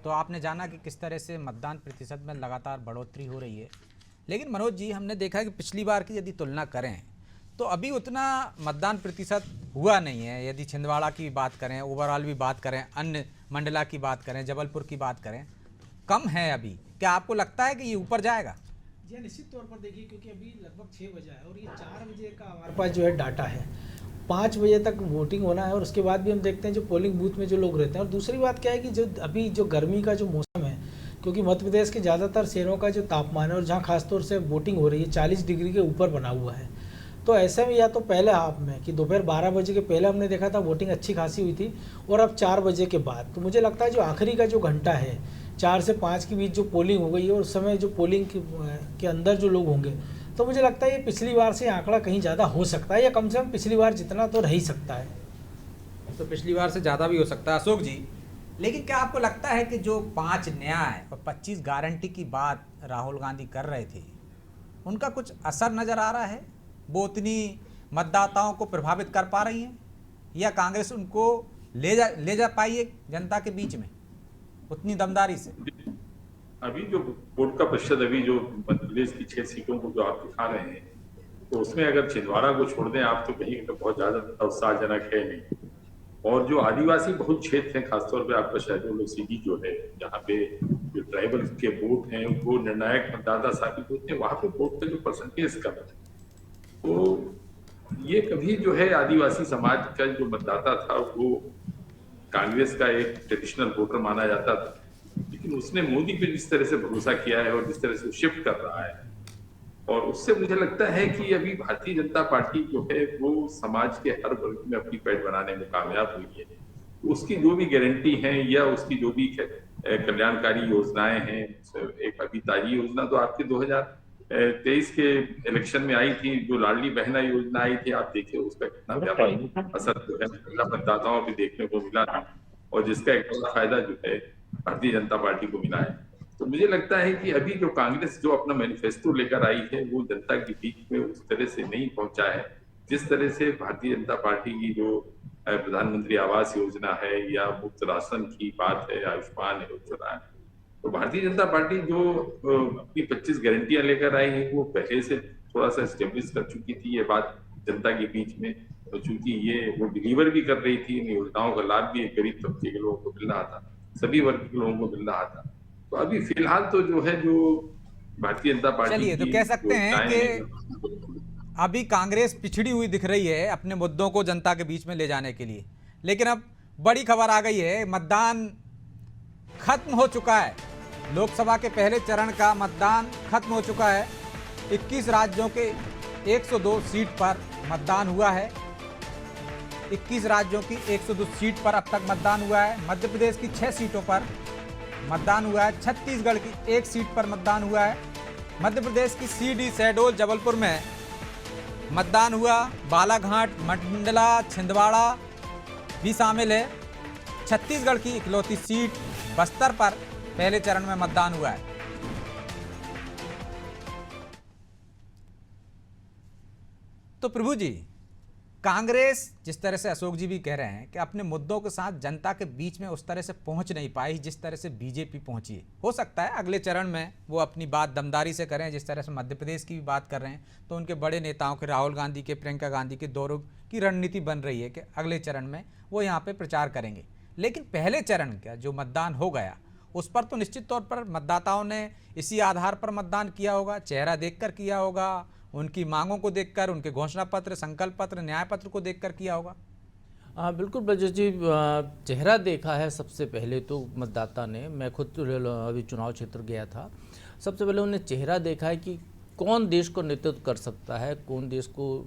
तो आपने जाना कि किस तरह से मतदान प्रतिशत में लगातार बढ़ोतरी हो रही है, लेकिन मनोज जी हमने देखा कि पिछली बार की यदि तुलना करें तो अभी उतना मतदान प्रतिशत हुआ नहीं है। यदि छिंदवाड़ा की बात करें, ओवरऑल भी बात करें, अन्य मंडला की बात करें, जबलपुर की बात करें, कम है अभी। क्या आपको लगता है कि ये ऊपर जाएगा? जी निश्चित तौर पर देखिए, क्योंकि अभी लगभग 6 बजा है और ये 4 बजे का हमारे पास जो है डाटा है, 5 बजे तक वोटिंग होना है और उसके बाद भी हम देखते हैं जो पोलिंग बूथ में जो लोग रहते हैं। और दूसरी बात क्या है कि जो अभी जो गर्मी का जो मौसम है, क्योंकि मध्य प्रदेश के ज़्यादातर शहरों का जो तापमान है और जहाँ खासतौर से वोटिंग हो रही है 40 डिग्री के ऊपर बना हुआ है, तो ऐसे में या तो पहले हाफ में कि दोपहर 12 बजे के पहले हमने देखा था वोटिंग अच्छी खासी हुई थी, और अब 4 बजे के बाद तो मुझे लगता है जो आखिरी का जो घंटा है 4 से 5 के बीच जो पोलिंग हो गई है और उस समय जो पोलिंग के अंदर जो लोग होंगे, तो मुझे लगता है ये पिछली बार से आंकड़ा कहीं ज़्यादा हो सकता है, या कम से कम पिछली बार जितना तो रह ही सकता है। तो पिछली बार से ज़्यादा भी हो सकता है अशोक जी। लेकिन क्या आपको लगता है कि जो 5 न्याय और 25 गारंटी की बात राहुल गांधी कर रहे थे, उनका कुछ असर नज़र आ रहा है? वो उतनी मतदाताओं को प्रभावित कर पा रही हैं, या कांग्रेस उनको ले जा पाई है जनता के बीच में उतनी दमदारी से? अभी जो वोट का प्रतिशत अभी जो मध्य प्रदेश की 6 सीटों को जो आप दिखा रहे हैं, तो उसमें अगर छिंदवाड़ा को छोड़ दें आप तो कहीं तो बहुत ज्यादा उत्साहजनक है नहीं। और जो आदिवासी बहुत क्षेत्र हैं, खासतौर पे आपका शहडोल सीधी जो है, जहाँ पे जो ट्राइबल के वोट हैं वो निर्णायक मतदाता साबित होते हैं, वहां पे वोट का जो परसेंटेज कम है। तो ये कभी जो है आदिवासी समाज का जो मतदाता था वो कांग्रेस का एक ट्रेडिशनल वोटर माना जाता था, लेकिन उसने मोदी पे जिस तरह से भरोसा किया है और जिस तरह से शिफ्ट कर रहा है, और उससे मुझे लगता है कि अभी भारतीय जनता पार्टी जो है वो समाज के हर वर्ग में अपनी पैठ बनाने में कामयाब हुई है। उसकी जो भी गारंटी है या उसकी जो भी कल्याणकारी योजनाएं हैं, एक अभी ताजी योजना तो आपके 2023 के इलेक्शन में आई थी, जो लाडली बहना योजना आई थी, आप देखिए उसका कितना व्यापक असर जो है मतदाताओं पे देखने को मिला था, और जिसका एक बड़ा फायदा जो है भारतीय जनता पार्टी को मिला है। तो मुझे लगता है कि अभी जो कांग्रेस जो अपना मैनिफेस्टो लेकर आई है वो जनता के बीच में उस तरह से नहीं पहुंचा है जिस तरह से भारतीय जनता पार्टी की जो प्रधानमंत्री आवास योजना है या मुफ्त राशन की बात है, आयुष्मान योजना है। तो भारतीय जनता पार्टी जो अपनी 25 गारंटियां लेकर आई है वो पहले से थोड़ा सा स्टेब्लिश कर चुकी थी ये बात जनता के बीच में। तो चूंकि ये वो डिलीवर भी कर रही थी, इन योजनाओं का लाभ भी गरीब तबके के लोगों को मिल रहा था, सभी वर्ग के लोगों को मिल रहा था। तो अभी फिलहाल तो जो है जो भारतीय जनता पार्टी, चलिए तो कह सकते हैं कि अभी कांग्रेस पिछड़ी हुई दिख रही है अपने मुद्दों को जनता के बीच में ले जाने के लिए। लेकिन अब बड़ी खबर आ गई है, मतदान खत्म हो चुका है। लोकसभा के पहले चरण का मतदान खत्म हो चुका है। 21 राज्यों के 102 सीट पर मतदान हुआ है। 21 राज्यों की 102 सीट पर अब तक मतदान हुआ है। मध्य प्रदेश की 6 सीटों पर मतदान हुआ है। छत्तीसगढ़ की 1 सीट पर मतदान हुआ है। मध्य प्रदेश की सीडी शहडोल जबलपुर में मतदान हुआ। बालाघाट, मंडला, छिंदवाड़ा भी शामिल है। छत्तीसगढ़ की इकलौती सीट बस्तर पर पहले चरण में मतदान हुआ है। तो प्रभु जी, कांग्रेस जिस तरह से अशोक जी भी कह रहे हैं कि अपने मुद्दों के साथ जनता के बीच में उस तरह से पहुंच नहीं पाई जिस तरह से बीजेपी पहुंची है। हो सकता है अगले चरण में वो अपनी बात दमदारी से करें, जिस तरह से मध्य प्रदेश की भी बात कर रहे हैं, तो उनके बड़े नेताओं के राहुल गांधी के, प्रियंका गांधी के दौरों की रणनीति बन रही है कि अगले चरण में वो यहाँ पर प्रचार करेंगे। लेकिन पहले चरण का जो मतदान हो गया उस पर तो निश्चित तौर पर मतदाताओं ने इसी आधार पर मतदान किया होगा, चेहरा देखकर किया होगा, उनकी मांगों को देखकर, उनके घोषणा पत्र, संकल्प पत्र, न्याय पत्र को देखकर किया होगा। हाँ बिल्कुल ब्रजेश जी, चेहरा देखा है सबसे पहले तो मतदाता ने। मैं खुद अभी चुनाव क्षेत्र गया था, सबसे पहले उन्हें चेहरा देखा है कि कौन देश को नेतृत्व कर सकता है, कौन देश को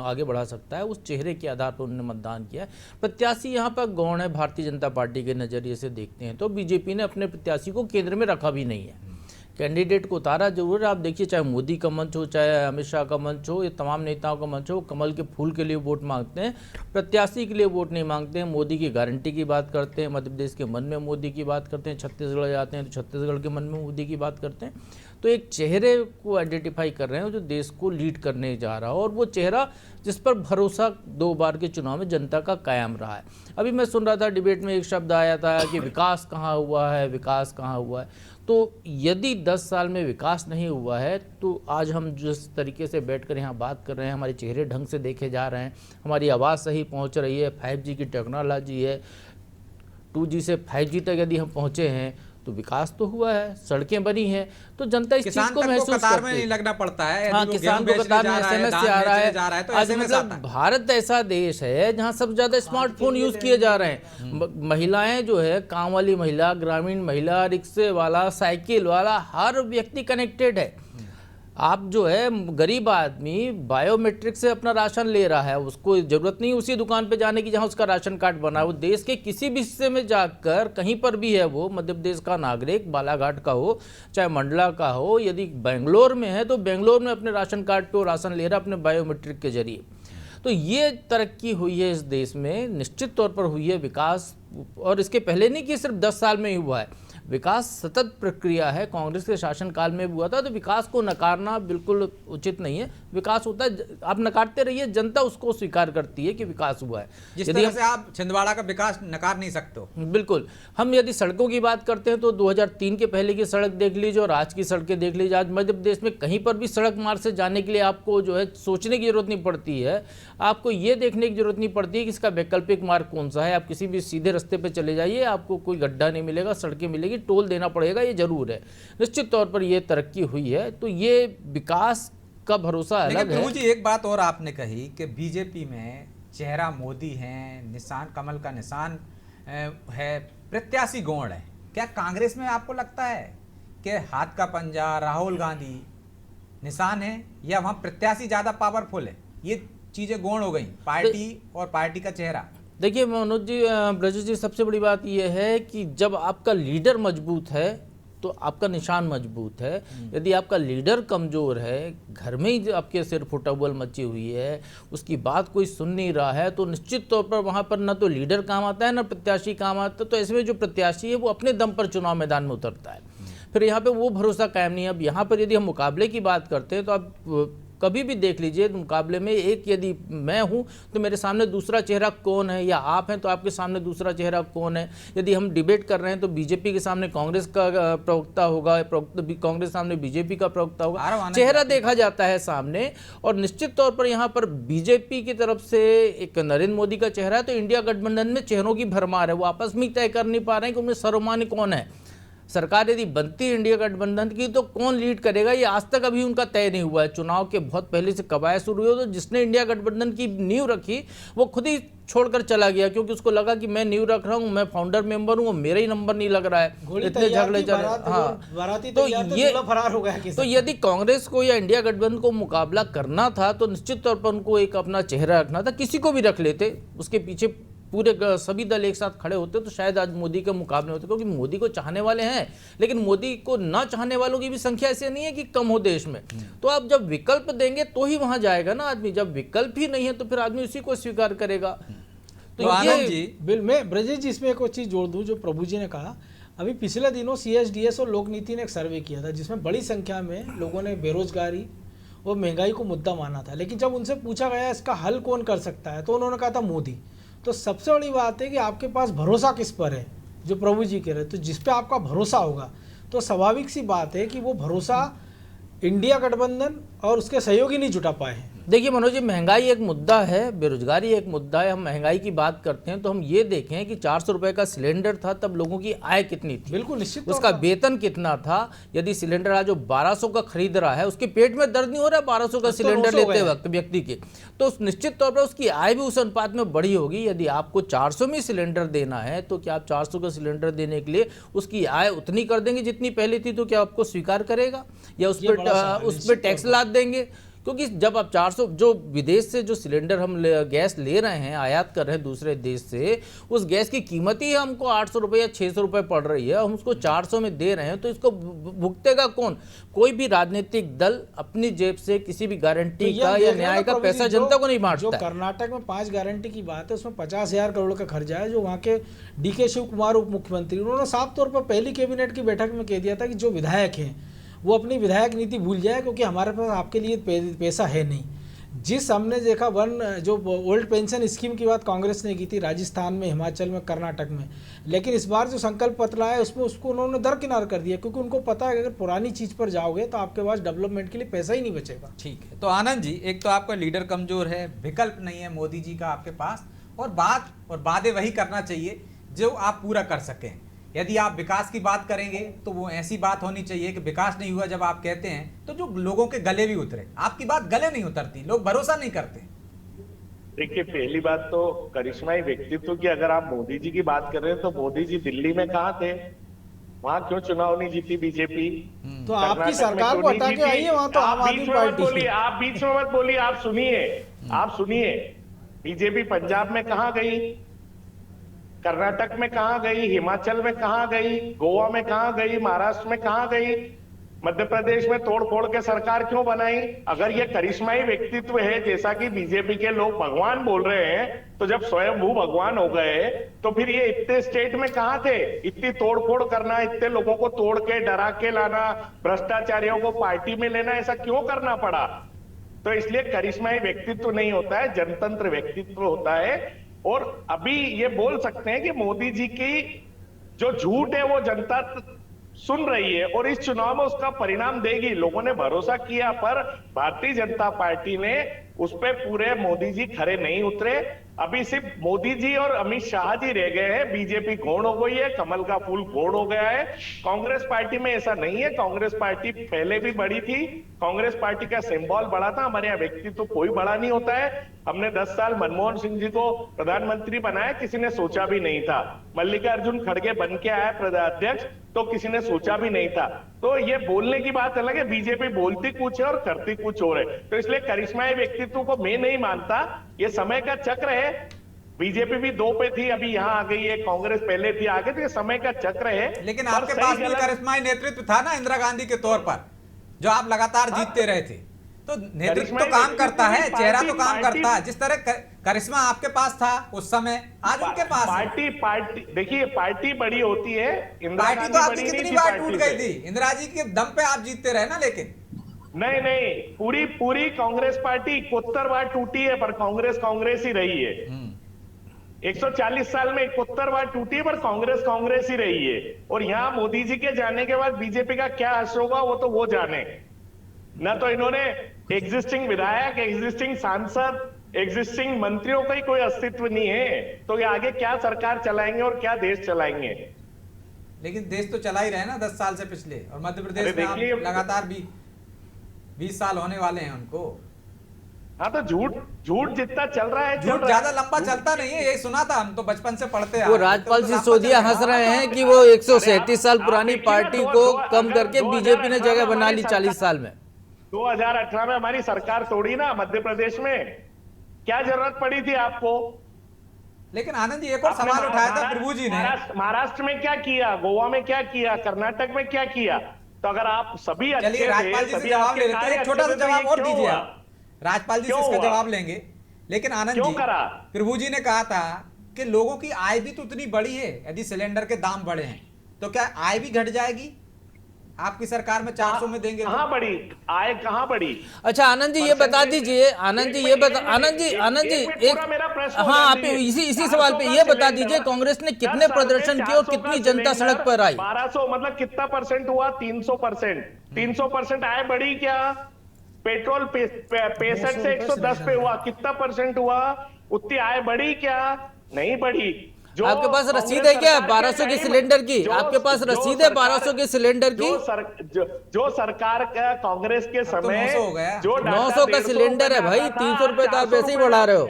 आगे बढ़ा सकता है। उस चेहरे के आधार पर उन्होंने मतदान किया है। प्रत्याशी यहाँ पर गौण है, भारतीय जनता पार्टी के नज़रिए से देखते हैं तो बीजेपी ने अपने प्रत्याशी को केंद्र में रखा भी नहीं है, कैंडिडेट को उतारा जरूर। आप देखिए, चाहे मोदी का मंच हो, चाहे अमित शाह का मंच हो, ये तमाम नेताओं का मंच हो, कमल के फूल के लिए वोट मांगते हैं, प्रत्याशी के लिए वोट नहीं मांगते हैं। मोदी की गारंटी की बात करते हैं, मध्य प्रदेश के मन में मोदी की बात करते हैं, छत्तीसगढ़ जाते हैं तो छत्तीसगढ़ के मन में मोदी की बात करते हैं। तो एक चेहरे को आइडेंटिफाई कर रहे हैं जो देश को लीड करने जा रहा है, और वो चेहरा जिस पर भरोसा 2 बार के चुनाव में जनता का कायम रहा है। अभी मैं सुन रहा था डिबेट में एक शब्द आया था कि विकास कहाँ हुआ है, विकास कहाँ हुआ है। तो यदि 10 साल में विकास नहीं हुआ है तो आज हम जिस तरीके से बैठकर यहाँ बात कर रहे हैं, हमारे चेहरे ढंग से देखे जा रहे हैं, हमारी आवाज़ सही पहुँच रही है, 5G की टेक्नोलॉजी है, 2G से 5G तक यदि हम पहुँचे हैं तो विकास तो हुआ है, सड़कें बनी हैं, तो जनता इस चीज किसान को तक को महसूस कतार में करती नहीं है। लगना पड़ता है। हाँ, यदि वो किसान गेहूं को कतार में बेचने जा रहा है, SMS धान से आ रहा बेचने जा रहा है तो आज SMS मतलब आता है। भारत ऐसा देश है जहाँ सबसे ज्यादा स्मार्टफोन यूज किए जा रहे हैं। महिलाएं जो है, काम वाली महिला, ग्रामीण महिला, रिक्शे वाला, साइकिल वाला, हर व्यक्ति कनेक्टेड है। आप जो है गरीब आदमी बायोमेट्रिक से अपना राशन ले रहा है, उसको जरूरत नहीं उसी दुकान पे जाने की जहां उसका राशन कार्ड बना है। वो देश के किसी भी हिस्से में जाकर कहीं पर भी है, वो मध्य प्रदेश का नागरिक, बालाघाट का हो चाहे मंडला का हो, यदि बेंगलोर में है तो बेंगलोर में अपने राशन कार्ड पे वो राशन ले रहा है अपने बायोमेट्रिक के जरिए। तो ये तरक्की हुई है इस देश में, निश्चित तौर पर हुई है विकास, और इसके पहले नहीं कि सिर्फ 10 साल में ही हुआ है। विकास सतत प्रक्रिया है, कांग्रेस के शासनकाल में भी हुआ था। तो विकास को नकारना बिल्कुल उचित नहीं है। विकास होता है, आप नकारते रहिए, जनता उसको स्वीकार करती है कि विकास हुआ है। जिस तरह से आप छिंदवाड़ा का विकास नकार नहीं सकते हो। बिल्कुल। हम यदि सड़कों की बात करते हैं तो 2003 के पहले की सड़क देख लीजिए और आज की सड़कें देख लीजिए। आज मध्य प्रदेश में कहीं पर भी सड़क मार्ग से जाने के लिए आपको जो है सोचने की जरूरत नहीं पड़ती है, आपको ये देखने की जरूरत नहीं पड़ती है कि इसका वैकल्पिक मार्ग कौन सा है। आप किसी भी सीधे रास्ते पर चले जाइए, आपको कोई गड्ढा नहीं मिलेगा, सड़कें मिलेगी, टोल देना पड़ेगा, ये जरूर है। निश्चित तौर पर ये तरक्की हुई है, तो ये विकास का भरोसा अलग लेकिन है। प्रभु जी, एक बात और आपने कही कि बीजेपी में चेहरा मोदी है, निशान कमल का निशान है, प्रत्याशी गौण है। क्या कांग्रेस में आपको लगता है कि हाथ का पंजा, राहुल गांधी निशान है, या वहां प्रत्याशी ज्यादा पावरफुल है? ये चीजें गौण हो गई, पार्टी और पार्टी का चेहरा। देखिए मनोज जी, ब्रजेश जी, सबसे बड़ी बात यह है कि जब आपका लीडर मजबूत है तो आपका निशान मजबूत है। यदि आपका लीडर कमज़ोर है, घर में ही आपके सिर फुटबॉल मची हुई है, उसकी बात कोई सुन नहीं रहा है, तो निश्चित तौर पर वहाँ पर ना तो लीडर काम आता है ना प्रत्याशी काम आता है। तो ऐसे में जो प्रत्याशी है वो अपने दम पर चुनाव मैदान में उतरता है, फिर यहाँ पे वो भरोसा कायम नहीं है। अब यहाँ पर यदि हम मुकाबले की बात करते हैं तो आप कभी भी देख लीजिए मुकाबले में, एक यदि मैं हूं तो मेरे सामने दूसरा चेहरा कौन है, या आप हैं तो आपके सामने दूसरा चेहरा कौन है। यदि हम डिबेट कर रहे हैं तो बीजेपी के सामने कांग्रेस का प्रवक्ता होगा, कांग्रेस के सामने बीजेपी का प्रवक्ता होगा, चेहरा देखा जाता है सामने। और निश्चित तौर पर यहाँ पर बीजेपी की तरफ से एक नरेंद्र मोदी का चेहरा है, तो इंडिया गठबंधन में चेहरों की भरमार है। वो आपस में तय कर नहीं पा रहे हैं कि उनमें सर्वमान्य कौन है। सरकार यदि बनती है इंडिया गठबंधन की तो कौन लीड करेगा, ये आज तक अभी उनका तय नहीं हुआ है। चुनाव के बहुत पहले से कवायद शुरू हुई, तो जिसने इंडिया गठबंधन की नींव रखी वो खुद ही छोड़कर चला गया, क्योंकि उसको लगा कि मैं नींव रख रहा हूँ, मैं फाउंडर मेंबर हूँ, मेरा ही नंबर नहीं लग रहा है, इतने झगड़े चल रहे। हाँ, तो ये फरार हो गया। तो यदि कांग्रेस को या इंडिया गठबंधन को मुकाबला करना था तो निश्चित तौर पर उनको एक अपना चेहरा रखना था। किसी को भी रख लेते, उसके पीछे पूरे सभी दल एक साथ खड़े होते तो शायद आज मोदी के मुकाबले होते, क्योंकि मोदी को चाहने वाले हैं, लेकिन मोदी को ना चाहने वालों की भी संख्या ऐसी नहीं है कि कम हो देश में। तो आप जब विकल्प देंगे तो ही वहां जाएगा ना आदमी। जब विकल्प ही नहीं है तो फिर आदमी उसी को स्वीकार करेगा। तो आनंद जी, बिल में ब्रजेश जी इसमें एक और चीज जोड़ दूं जो प्रभु जी ने कहा। अभी पिछले दिनों CSDS और लोक नीति ने एक सर्वे किया था जिसमें बड़ी संख्या में लोगों ने बेरोजगारी और महंगाई को मुद्दा माना था, लेकिन जब उनसे पूछा गया इसका हल कौन कर सकता है तो उन्होंने कहा था मोदी। तो सबसे बड़ी बात है कि आपके पास भरोसा किस पर है, जो प्रभु जी कह रहे, तो जिस पे आपका भरोसा होगा तो स्वाभाविक सी बात है कि वो भरोसा इंडिया गठबंधन और उसके सहयोगी नहीं जुटा पाए हैं। देखिए मनोज जी, महंगाई एक मुद्दा है, बेरोजगारी एक मुद्दा है। हम महंगाई की बात करते हैं तो हम ये देखें कि 400 रुपए का सिलेंडर था तब लोगों की आय कितनी थी, बिल्कुल निश्चित, उसका वेतन कितना था। यदि सिलेंडर आज जो 1200 का खरीद रहा है उसके पेट में दर्द नहीं हो रहा है 1200 का सिलेंडर लेते वक्त व्यक्ति के, तो निश्चित तौर पर उसकी आय भी उस अनुपात में बढ़ी होगी। यदि आपको 400 में सिलेंडर देना है तो क्या आप 400 का सिलेंडर देने के लिए उसकी आय उतनी कर देंगे जितनी पहले थी, तो क्या आपको स्वीकार करेगा या उस पर टैक्स लाद देंगे? क्योंकि जब आप 400 जो विदेश से जो सिलेंडर हम गैस ले रहे हैं, आयात कर रहे हैं दूसरे देश से, उस गैस की कीमत ही हमको 800 रुपये या 600 रुपये पड़ रही है, हम उसको 400 में दे रहे हैं, तो इसको भुगतेगा कौन? कोई भी राजनीतिक दल अपनी जेब से किसी भी गारंटी का या न्याय का पैसा जनता को नहीं बांटता। जो कर्नाटक में 5 गारंटी की बात है उसमें 50,000 करोड़ का खर्चा है। जो वहाँ के DK शिव कुमार उप मुख्यमंत्री, उन्होंने साफ तौर पर पहली कैबिनेट की बैठक में कह दिया था कि जो विधायक हैं वो अपनी विधायक नीति भूल जाए, क्योंकि हमारे पास आपके लिए पैसा है नहीं। जिस हमने देखा जो ओल्ड पेंशन स्कीम की बात कांग्रेस ने की थी राजस्थान में, हिमाचल में, कर्नाटक में, लेकिन इस बार जो संकल्प पत्र आया उसमें उसको उन्होंने दरकिनार कर दिया, क्योंकि उनको पता है कि अगर पुरानी चीज़ पर जाओगे तो आपके पास डेवलपमेंट के लिए पैसा ही नहीं बचेगा। ठीक है, तो आनंद जी, एक तो आपका लीडर कमजोर है, विकल्प नहीं है मोदी जी का आपके पास, और वादे वही करना चाहिए जो आप पूरा कर सकें। यदि आप विकास की बात करेंगे तो वो ऐसी बात होनी चाहिए कि विकास नहीं हुआ जब आप कहते हैं तो जो लोगों के गले भी उतरे। आपकी बात गले नहीं उतरती, लोग भरोसा नहीं करते। देखिए, पहली बात तो करिश्माई व्यक्तित्व की अगर आप मोदी जी की बात कर रहे हैं तो मोदी जी दिल्ली में कहाँ थे? वहां क्यों चुनाव नहीं जीती बीजेपी? तो आपकी सरकार को हटा के आई है वहां तो आम आदमी पार्टी। आप बीच में मत बोलिए, आप सुनिए। बीजेपी पंजाब में कहां गई, कर्नाटक में कहां गई, हिमाचल में कहां गई, गोवा में कहां गई, महाराष्ट्र में कहां गई, मध्य प्रदेश में तोड़ फोड़ के सरकार क्यों बनाई? अगर ये करिश्माई व्यक्तित्व है जैसा कि बीजेपी के लोग भगवान बोल रहे हैं, तो जब स्वयंभू भगवान हो गए तो फिर ये इतने स्टेट में कहां थे? इतनी तोड़ फोड़ करना, इतने लोगों को तोड़ के डरा के लाना, भ्रष्टाचारियों को पार्टी में लेना, ऐसा क्यों करना पड़ा? तो इसलिए करिश्माई व्यक्तित्व नहीं होता है, जनतंत्र व्यक्तित्व होता है। और अभी ये बोल सकते हैं कि मोदी जी की जो झूठ है वो जनता सुन रही है और इस चुनाव में उसका परिणाम देगी। लोगों ने भरोसा किया पर भारतीय जनता पार्टी ने उस पे पूरे मोदी जी खरे नहीं उतरे। अभी सिर्फ मोदी जी और अमित शाह जी रह गए हैं, बीजेपी गौण हो गई है, कमल का फूल गौण हो गया है। कांग्रेस पार्टी में ऐसा नहीं है, कांग्रेस पार्टी पहले भी बड़ी थी, कांग्रेस पार्टी का सिंबल बड़ा था। हमारे यहाँ व्यक्तित्व तो कोई बड़ा नहीं होता है। हमने 10 साल मनमोहन सिंह जी को प्रधानमंत्री बनाया, किसी ने सोचा भी नहीं था। मल्लिकार्जुन खड़गे बन के आया प्रदेशाध्यक्ष, तो किसी ने सोचा भी नहीं था। तो ये बोलने की बात अलग है, बीजेपी बोलती कुछ है और करती कुछ और है। तो इसलिए करिश्माई व्यक्तित्व को मैं नहीं मानता, ये समय का चक्र है। बीजेपी भी 2 पे थी, अभी यहाँ आ गई है, कांग्रेस पहले थी आगे, तो ये समय का चक्र है। लेकिन आपके पास भी करिश्माई नेतृत्व था ना इंदिरा गांधी के तौर पर, जो आप लगातार जीतते रहे थे। तो नेतृत्व तो काम करता है, चेहरा तो काम करता है। जिस तरह करिश्मा आपके पास था उस समय, आज उनके पास पार्टी देखिए, पार्टी बड़ी होती है। पार्टी तो आपकी कितनी बार टूट गई थी, इंदिरा जी के दम पे आप जीतते रहे ना। लेकिन नहीं, पूरी कांग्रेस पार्टी 71 बार टूटी है, पर कांग्रेस ही रही है। 140 साल में 71 बार टूटी है, पर कांग्रेस ही रही है। और यहाँ मोदी जी के जाने के बाद बीजेपी का क्या असर होगा वो तो वो जाने। न तो इन्होंने एग्जिस्टिंग विधायक, एग्जिस्टिंग सांसद, एग्जिस्टिंग मंत्रियों का ही कोई अस्तित्व नहीं है, तो ये आगे क्या सरकार चलाएंगे और क्या देश चलाएंगे? लेकिन देश तो चला ही रहे ना 10 साल से पिछले, और मध्य प्रदेश में आप लगातार 20 साल होने वाले हैं उनको। हाँ, तो झूठ जितना चल रहा है, झूठ ज्यादा लंबा चलता नहीं है, ये सुना था, हम तो बचपन से पढ़ते आ रहे हैं। वो राजपाल सिसोदिया हंस रहे हैं कि वो 137 साल पुरानी पार्टी को कम करके बीजेपी ने जगह बना ली 40 साल में। 2018 में हमारी सरकार तोड़ी ना मध्य प्रदेश में, क्या जरूरत पड़ी थी आपको? लेकिन आनंद जी एक और सवाल उठाया था प्रभु जी ने, महाराष्ट्र में क्या किया, गोवा में क्या किया, कर्नाटक में क्या किया? तो अगर आप सभी अच्छे थे, राजपाल जी से जवाब ले लेते हैं, एक छोटा सा जवाब और दीजिए आप। राजपाल जी से इसका जवाब लेंगे। लेकिन आनंद जी, प्रभु जी ने कहा था कि लोगों की आय भी तो उतनी बड़ी है, यदि सिलेंडर के दाम बढ़े हैं तो क्या आय भी घट जाएगी? आपकी सरकार में 400 में देंगे? कहां बढ़ी आय, कहां बढ़ी? अच्छा आनंद जी ये बता दीजिए, आनंद जी एक, हाँ आप इसी सवाल पे ये बता दीजिए, कांग्रेस ने कितने प्रदर्शन किए और कितनी जनता सड़क पर आई? 1200 मतलब कितना परसेंट हुआ? 300%। 300% आय बढ़ी क्या? पेट्रोल 65 से 110 पे हुआ, कितना परसेंट हुआ? उतनी आय बढ़ी क्या? नहीं बढ़ी। आपके पास रसीद है क्या 1200 के सिलेंडर की? आपके पास रसीद है 1200 के सिलेंडर की? जो सरकार का कांग्रेस के समय जो 900 का सिलेंडर है भाई, 300 रुपए तो आप ऐसे ही बढ़ा रहे हो।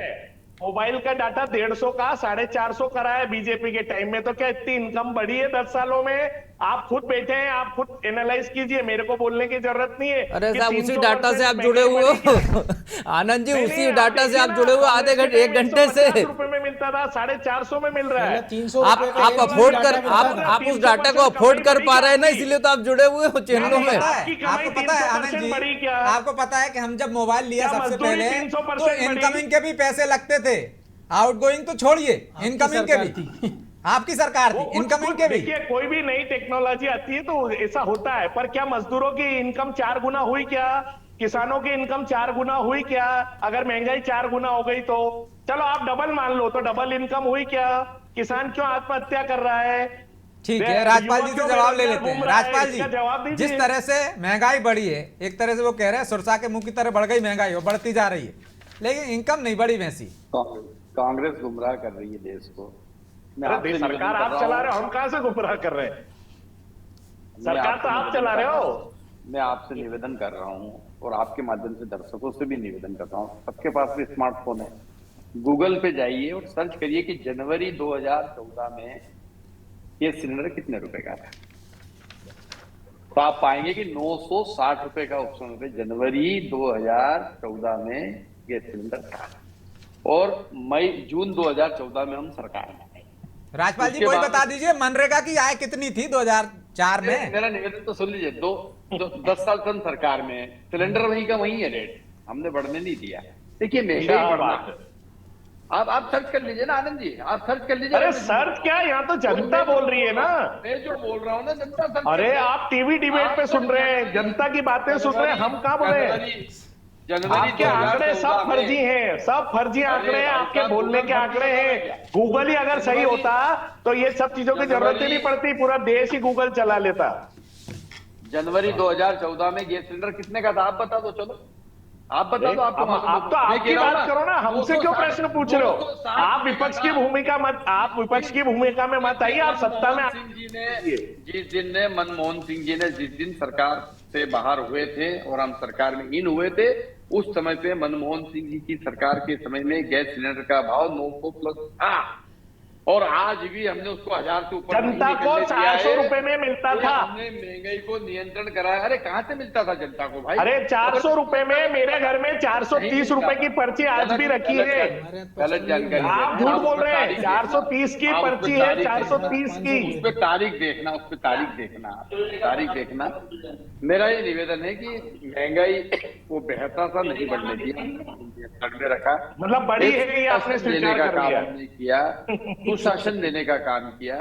मोबाइल का डाटा 150 का 450 करा है बीजेपी के टाइम में, तो क्या इतनी इनकम बढ़ी है 10 सालों में? आप खुद बैठे हैं, आप खुद एनालाइज कीजिए, मेरे को बोलने की जरूरत नहीं है। अरे साहब उसी डाटा से आप जुड़े हुए हो आनंद जी, उसी डाटा से आप जुड़े हुए, आधे घंटे 1 घंटे से रुपए में मिलता था, 450 में मिल रहा है। 300 आप अफोर्ड कर, आप उस डाटा को अफोर्ड कर पा रहे हैं ना, इसलिए तो आप जुड़े हुए हो चैनलों में। आपको पता है आनंद जी, आपको पता है कि हम जब मोबाइल लिया सबसे पहले तो इनकमिंग के भी पैसे लगते थे, आउटगोइंग तो छोड़िए, इनकमिंग के भी आपकी सरकार थी, इनकमिंग के भी। देखिए कोई भी नई टेक्नोलॉजी आती है तो ऐसा होता है, पर क्या मजदूरों की इनकम 4 गुना हुई क्या? किसानों की इनकम 4 गुना हुई क्या? अगर महंगाई 4 गुना हो गई तो चलो आप डबल मान लो, तो डबल इनकम हुई क्या? किसान क्यों आत्महत्या कर रहा है? ठीक है, राजपाल जी से जवाब ले लेते हैं। राजपाल जी, जिस तरह से महंगाई बढ़ी है, एक तरह से वो कह रहे हैं सुरसा के मुंह की तरह बढ़ गई महंगाई, वो बढ़ती जा रही है, लेकिन इनकम नहीं बढ़ी वैसी। कांग्रेस गुमराह कर रही है देश को। मैं अरे आपसे सरकार निवेदन कर आप रहा चला हूं। रहे हो, हम कहाँ से गुमराह कर रहे हैं? मैं सरकार तो आपसे आप निवेदन चला कर रहे रहा हो। हूं। मैं आपसे निवेदन कर रहा हूं और आपके माध्यम से दर्शकों से भी निवेदन कर रहा हूं, सबके पास भी स्मार्टफोन है, गूगल पे जाइए और सर्च करिए कि जनवरी 2014 में ये सिलेंडर कितने रुपए का था, तो आप पाएंगे कि 960 रुपए का उस समय पे जनवरी 2014 में गैस सिलेंडर था, और जून 2014 में हम सरकार में आए। राजपाल जी उसके वही बाद- बता दीजिए मनरेगा की आय कितनी थी 2004 में? मेरा निवेदन तो सुन लीजिए, 10 साल से हम सरकार में है, सिलेंडर वहीं का वहीं है रेट, हमने बढ़ने नहीं दिया। देखिए महंगाई क्या बढ़ना, बात है। आप सर्च कर लीजिए ना आनंद जी, आप सर्च कर लीजिए। अरे सर्च क्या, यहाँ तो जनता बोल रही है ना। मैं जो बोल रहा हूँ ना, जनता सर्च अरे कर रही है। आप टीवी डिबेट पे सुन रहे हैं, जनता की बातें सुन रहे हैं, हम कहाँ बोले? जनवरी आपके आंकड़े सब 2014 में- फर्जी हैं, सब फर्जी आंकड़े हैं, भाई आपके साहब, बोलने के गूगल आंकड़े फर्जी हैं। है क्या? गूगल ही अगर सही जनवरी- होता तो ये सब चीजों की जरूरत ही नहीं पड़ती, पूरा देश ही गूगल चला लेता। जनवरी 2014 में गैस सिलेंडर कितने का था, आप बता दो। चलो आप बता दो, आपको मालूम आप तो है। मैं आपकी कह रहा हूं बात करो ना, हमसे क्यों प्रश्न पूछ रहे हो? आप विपक्ष की भूमिका मत, आप विपक्ष की भूमिका में मत आइए, आप सत्ता में मनमोहन सिंह जी ने मनमोहन सिंह जी ने जिस दिन सरकार से बाहर हुए थे और हम सरकार में इन हुए थे, उस समय पे मनमोहन सिंह जी की सरकार के समय में गैस सिलेंडर का भाव 900 प्लस था, और आज भी हमने उसको 1000 से ऊपर नहीं जनता को निकलने दिया 400 है। रुपए में मिलता था। हमने महंगाई को नियंत्रण कराया। अरे कहाँ से मिलता था जनता को भाई? अरे 400 रुपए में मेरे घर में 430 रुपए की पर्ची आज भी रखी है। गलत जानकारी आप झूठ बोल रहे हैं, 430 की पर्ची है, 430 की। उस पर तारीख देखना, उस पर तारीख देखना। मेरा ये निवेदन है कि महंगाई को बेहतर सा नहीं बढ़ने दिया, नियंत्रण में रखा। मतलब बड़ी है ये आपने सुशासन देने स्वीकार का कर काम लिया। हमने किया, सुशासन देने का काम किया।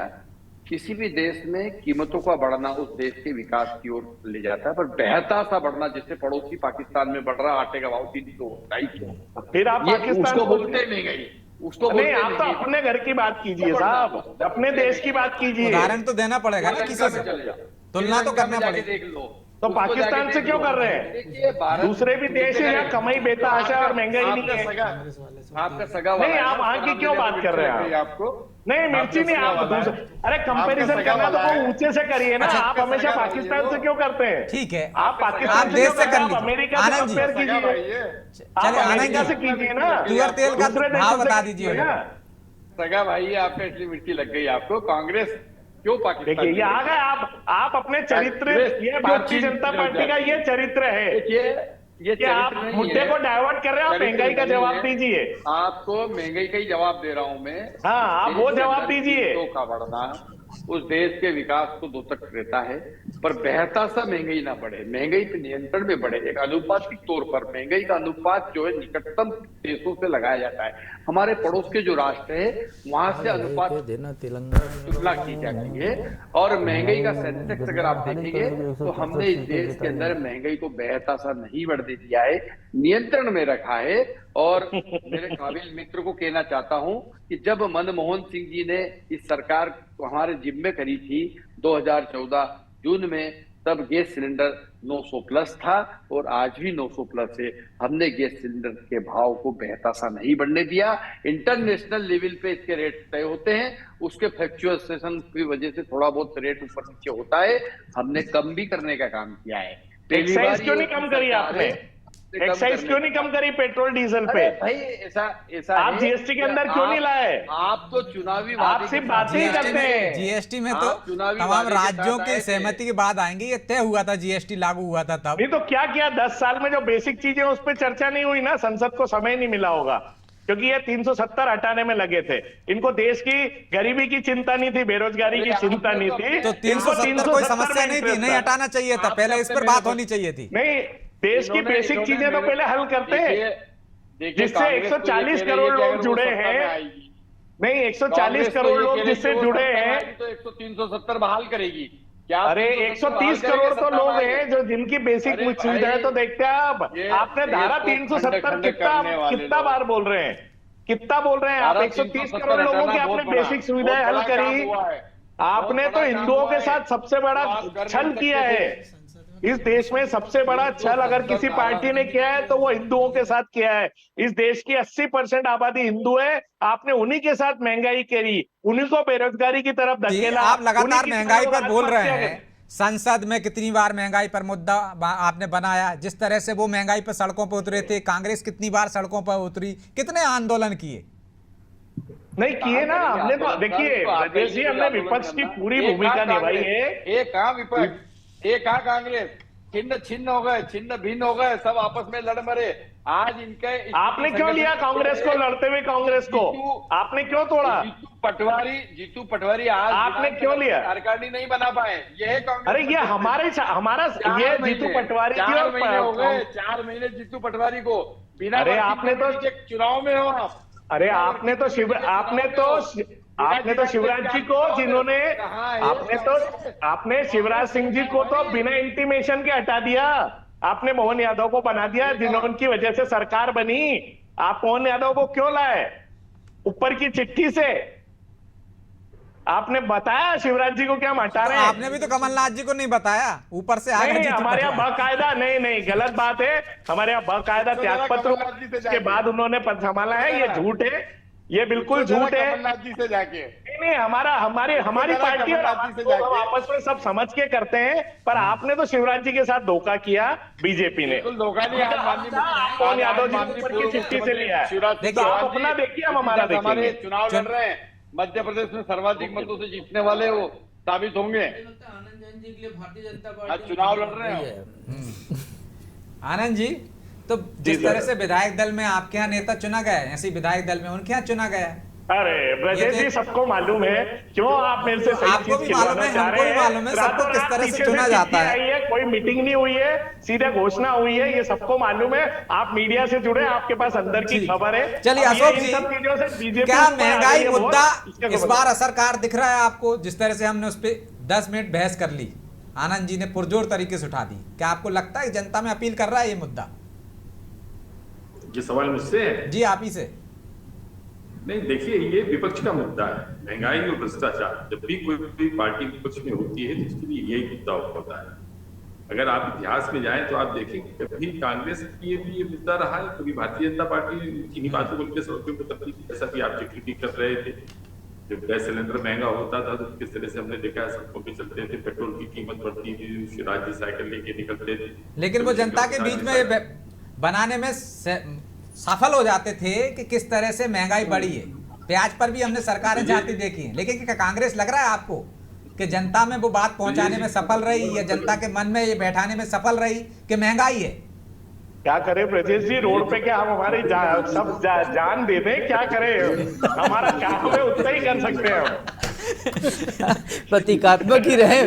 किसी भी देश में कीमतों का बढ़ना उस देश के विकास की ओर ले जाता है, पर बेहतर सा बढ़ना, जैसे पड़ोसी पाकिस्तान में बढ़ रहा आटे का भाव 300, 250, फिर आप ये पाकिस्तान उसको को बोलते हैं महंगाई, उसको नहीं, बोलते हैं आप तो महंगाई। अपने घर की बात कीजिए साहब, अपने देश की बात कीजिए। उदाहरण तो देना पड़ेगा ना किसी से, चले जाओ, तुलना तो करना जाके पड़ेगा। देख लो, तो उसको पाकिस्तान जाके से देख क्यों लो। कर रहे हैं? देखिए, भारत दूसरे भी देश है जहाँ कमाई बेतहाशा और महंगाई नहीं है। आपका सगा नहीं, वाला है आप ना, वहाँ उसका की नाम क्यों लेके बात कर रहे हैं मिर्ची आप? आपको? नहीं, मिर्ची नहीं, सगा आप वाला है। दूसरे, अरे कंपैरिजन आपका करना सगा तो वाला वो है। ऊंचे से करिए ना। अच्छा, आप आपका हमेशा सगा भाई है पाकिस्तान वो। से क्यों करते हैं? ठीक है, आप पाकिस्तान आप से देश क्यों से करते कर हैं? आप लीजिए। अमेरिका से आनंद जी, कंपेयर सगा भाई कीजिए, है। आप चलिए, आनंद अमेरिका जी, से कीजिए ना, तुअर तेल का दूसरे भाव देशों से बता कीजिए दीजिए। ना। सगा भाई है आपका, इसलिए मिर्ची लग गई आपको। कांग्रेस क्यों पाकिस्तान? देखिए, ये आ गए आप अपने चरित्र, ये भारतीय जनता पार्टी का ये चरित्र है ये कि आप चरित्र नहीं मुद्दे है। को डाइवर्ट कर रहे हैं। आप चरित्र महंगाई का नहीं जवाब है। दीजिए। आपको महंगाई का ही जवाब दे रहा हूं मैं। हाँ, आप वो देश के जवाब अंदर दीजिए। कीमतों का बढ़ना उस देश के विकास को दोतक रहता है, पर बेहतर सा महंगाई ना बढ़े, महंगाई पे नियंत्रण में बढ़े। एक अनुपातिक तौर पर महंगाई का अनुपात जो है निकटतम देशों से लगाया जाता है। हमारे पड़ोस के जो राष्ट्र है वहां से अनुपात देना तेलंगाना तुलना की जाती है। और महंगाई का सेंसेक्स अगर आप देखेंगे तो हमने इस देश के अंदर महंगाई को बेहतर सा नहीं बढ़ने दिया है, नियंत्रण में रखा है। और मेरे काबिल मित्र को कहना चाहता हूं कि जब मनमोहन सिंह जी ने इस सरकार को हमारे जिम्मे करी थी 2014 जून में, तब गैस सिलेंडर 900 प्लस था और आज भी 900 प्लस है। हमने गैस सिलेंडर के भाव को बेहतर सा नहीं बढ़ने दिया। इंटरनेशनल लेवल पे इसके रेट तय होते हैं, उसके फ्लक्चुएशन की वजह से थोड़ा बहुत रेट ऊपर नीचे होता है। हमने कम भी करने का काम किया है। एक्साइज क्यों नहीं कम करी आपने? एक्साइज क्यों नहीं कम करी पेट्रोल डीजल पे? भाई ऐसा आप जीएसटी के अंदर क्यों नहीं लाए? आप तो चुनावी आप सिर्फ बातें ही करते हैं। जीएसटी में तो आप चुनावी तमाम वादे के राज्यों साथ की आए थे। सहमति के बाद आएंगे। ये तय हुआ था, जीएसटी लागू हुआ था तब। नहीं तो क्या किया 10 साल में? जो बेसिक चीजें उस पर चर्चा नहीं हुई ना, संसद को समय नहीं मिला होगा, क्योंकि ये 370 हटाने में लगे थे। इनको देश की गरीबी की चिंता नहीं थी, बेरोजगारी की चिंता नहीं थी। तो 370 कोई समस्या नहीं थी, नहीं हटाना चाहिए था, पहले इस पर बात होनी चाहिए थी। नहीं, देश की बेसिक चीजें तो पहले हल करते हैं, जिससे 140 करोड़ लोग जुड़े हैं। नहीं, 140 करोड़ लोग जिससे जुड़े हैं, तो 370 बहाल करेगी क्या? अरे 130 करोड़ तो लोग हैं जो जिनकी बेसिक अरे सुविधाएं तो देखते हैं आप। ये आपने धारा देश को 370 खंड करने वाले कितना लोग। बार बोल रहे हैं, कितना बोल रहे हैं आप? धारा 130 370 करोड़ लोगों की हटाना आपने बहुत बड़ा- बेसिक सुविधाएं बहुत हल बड़ा काम करी। हुआ है। आपने बहुत तो बड़ा काम हिंदुओं हुआ के है। साथ सबसे बड़ा आप कर नहीं छल सकते किया थे। है। इस देश में सबसे बड़ा छल अगर किसी पार्टी ने किया है तो वो हिंदुओं के साथ किया है। इस देश की 80% आबादी हिंदू है, आपने उन्हीं के साथ महंगाई करी, उन्हीं को बेरोजगारी की तरफ जी, धकेला। आप लगातार उन्हीं की महंगाई तरफ पर बोल रहे आत्महत्या हैं। करी। संसद में कितनी बार महंगाई पर मुद्दा आपने बनाया, जिस तरह से वो महंगाई पर सड़कों पर उतरे थे, कांग्रेस कितनी बार सड़कों पर उतरी, कितने आंदोलन किए। नहीं किए ना हमने, तो देखिए राजेश जी, हमने विपक्ष की पूरी भूमिका निभाई है। एक कहाँ विपक्ष, एक कहाँ कांग्रेस, छिन्न छिन्न हो गए, छिन्न भिन्न हो गए, सब आपस में लड़ मरे। आज इनके आपने क्यों लिया कांग्रेस को लड़ते हुए? कांग्रेस को आपने क्यों तोड़ा? जीतू पटवारी आज आपने क्यों लिया? कार्यकारिणी नहीं बना पाए, ये कांग्रेस। अरे ये हमारा ये जीतू पटवारी जी 4 महीने हो गए, 4 महीने जीतू पटवारी को बिना। अरे आपने तो चुनाव में हो आप। अरे आपने तो शिवराज जी को, जिन्होंने आपने शिवराज सिंह जी को तो बिना इंटीमेशन के हटा दिया। आपने मोहन यादव को बना दिया, जिन्होंने वजह से सरकार बनी। आप मोहन यादव को क्यों लाए? ऊपर की चिट्ठी से आपने बताया शिवराज जी को क्या हम हटा रहे हैं। आपने भी तो कमलनाथ जी को नहीं बताया, ऊपर से आ गए। नहीं, हमारे यहाँ बाकायदा नहीं, गलत बात है। हमारे यहाँ बाकायदा त्यागपत्र के बाद उन्होंने पद संभाला है। ये झूठ है, ये बिल्कुल झूठ है। कमलनाथ जी से जाके नहीं, हमारी पार्टी और हम आपस में सब समझ के करते हैं। पर आपने तो शिवराज जी के साथ धोखा किया, बीजेपी ने। धोखा नहीं, मोहन यादव जी को ऊपर की चिट्ठी से लिया है। देखिए, आप अपना देखिए, हम हमारा देखेंगे। चुनाव लड़ रहे हैं, मध्य प्रदेश में सर्वाधिक मतों से जीतने वाले वो साबित होंगे। आनंद जैन जी के लिए भारतीय जनता पार्टी आज चुनाव लड़ रहे हैं। आनंद जी, तो जिस तरह से विधायक दल में आपके यहाँ नेता चुना गया है, ऐसे विधायक दल में उनके यहाँ चुना गया है। अरे ब्रजेश जी, सबको मालूम है। क्यों आप मेरे से सही आपको चीज भी मालूम है, हमको भी मालूम है, सबको किस तरह से चुना जाता है। कोई मीटिंग नहीं हुई है, सीधे घोषणा हुई है, ये सबको मालूम है। आप मीडिया से जुड़े, आपके पास अंदर की खबर है। चलिए अशोक जी, क्या महंगाई मुद्दा इस बार असरकार दिख रहा है आपको? जिस तरह से हमने उस पर 10 मिनट बहस कर ली, आनंद जी ने पुरजोर तरीके से उठा दी, क्या आपको लगता है जनता में अपील कर रहा है ये मुद्दा? ये सवाल मुझसे है? जी, आप ही से। नहीं, देखिए, ये विपक्ष का मुद्दा है, महंगाई और भ्रष्टाचार। जब भी कोई पार्टी विपक्ष में होती है तो उसके लिए यही मुद्दा होता है। अगर आप इतिहास में जाएं तो आप देखें कि कभी कांग्रेस की ये मुद्दा रहा है, कभी भारतीय जनता पार्टी ने इन्हीं बातों को लेकर सड़कों पर उतरती थी। जैसा कि आप जिक्र भी कर रहे थे, जब गैस सिलेंडर महंगा होता था तो किस तरह से हमने देखा सड़कों पे चलते थे, पेट्रोल की कीमत बढ़ती थी, शिवराज जी साइकिल लेके निकलते थे। लेकिन वो जनता के बीच में बनाने में सफल हो जाते थे कि किस तरह से महंगाई बढ़ी है। प्याज पर भी हमने सरकारें जाती देखी हैं, लेकिन क्या कांग्रेस लग रहा है आपको कि जनता में वो बात पहुंचाने में सफल रही, या जनता के मन में ये बैठाने में सफल रही कि महंगाई है? क्या करें ब्रजेश जी, रोड पे क्या हम हमारी सब जान दे दें? क्या करें, हमारा काम है, उतना ही कर सकते हैं हम। प्रतीकात्मक ही रहे।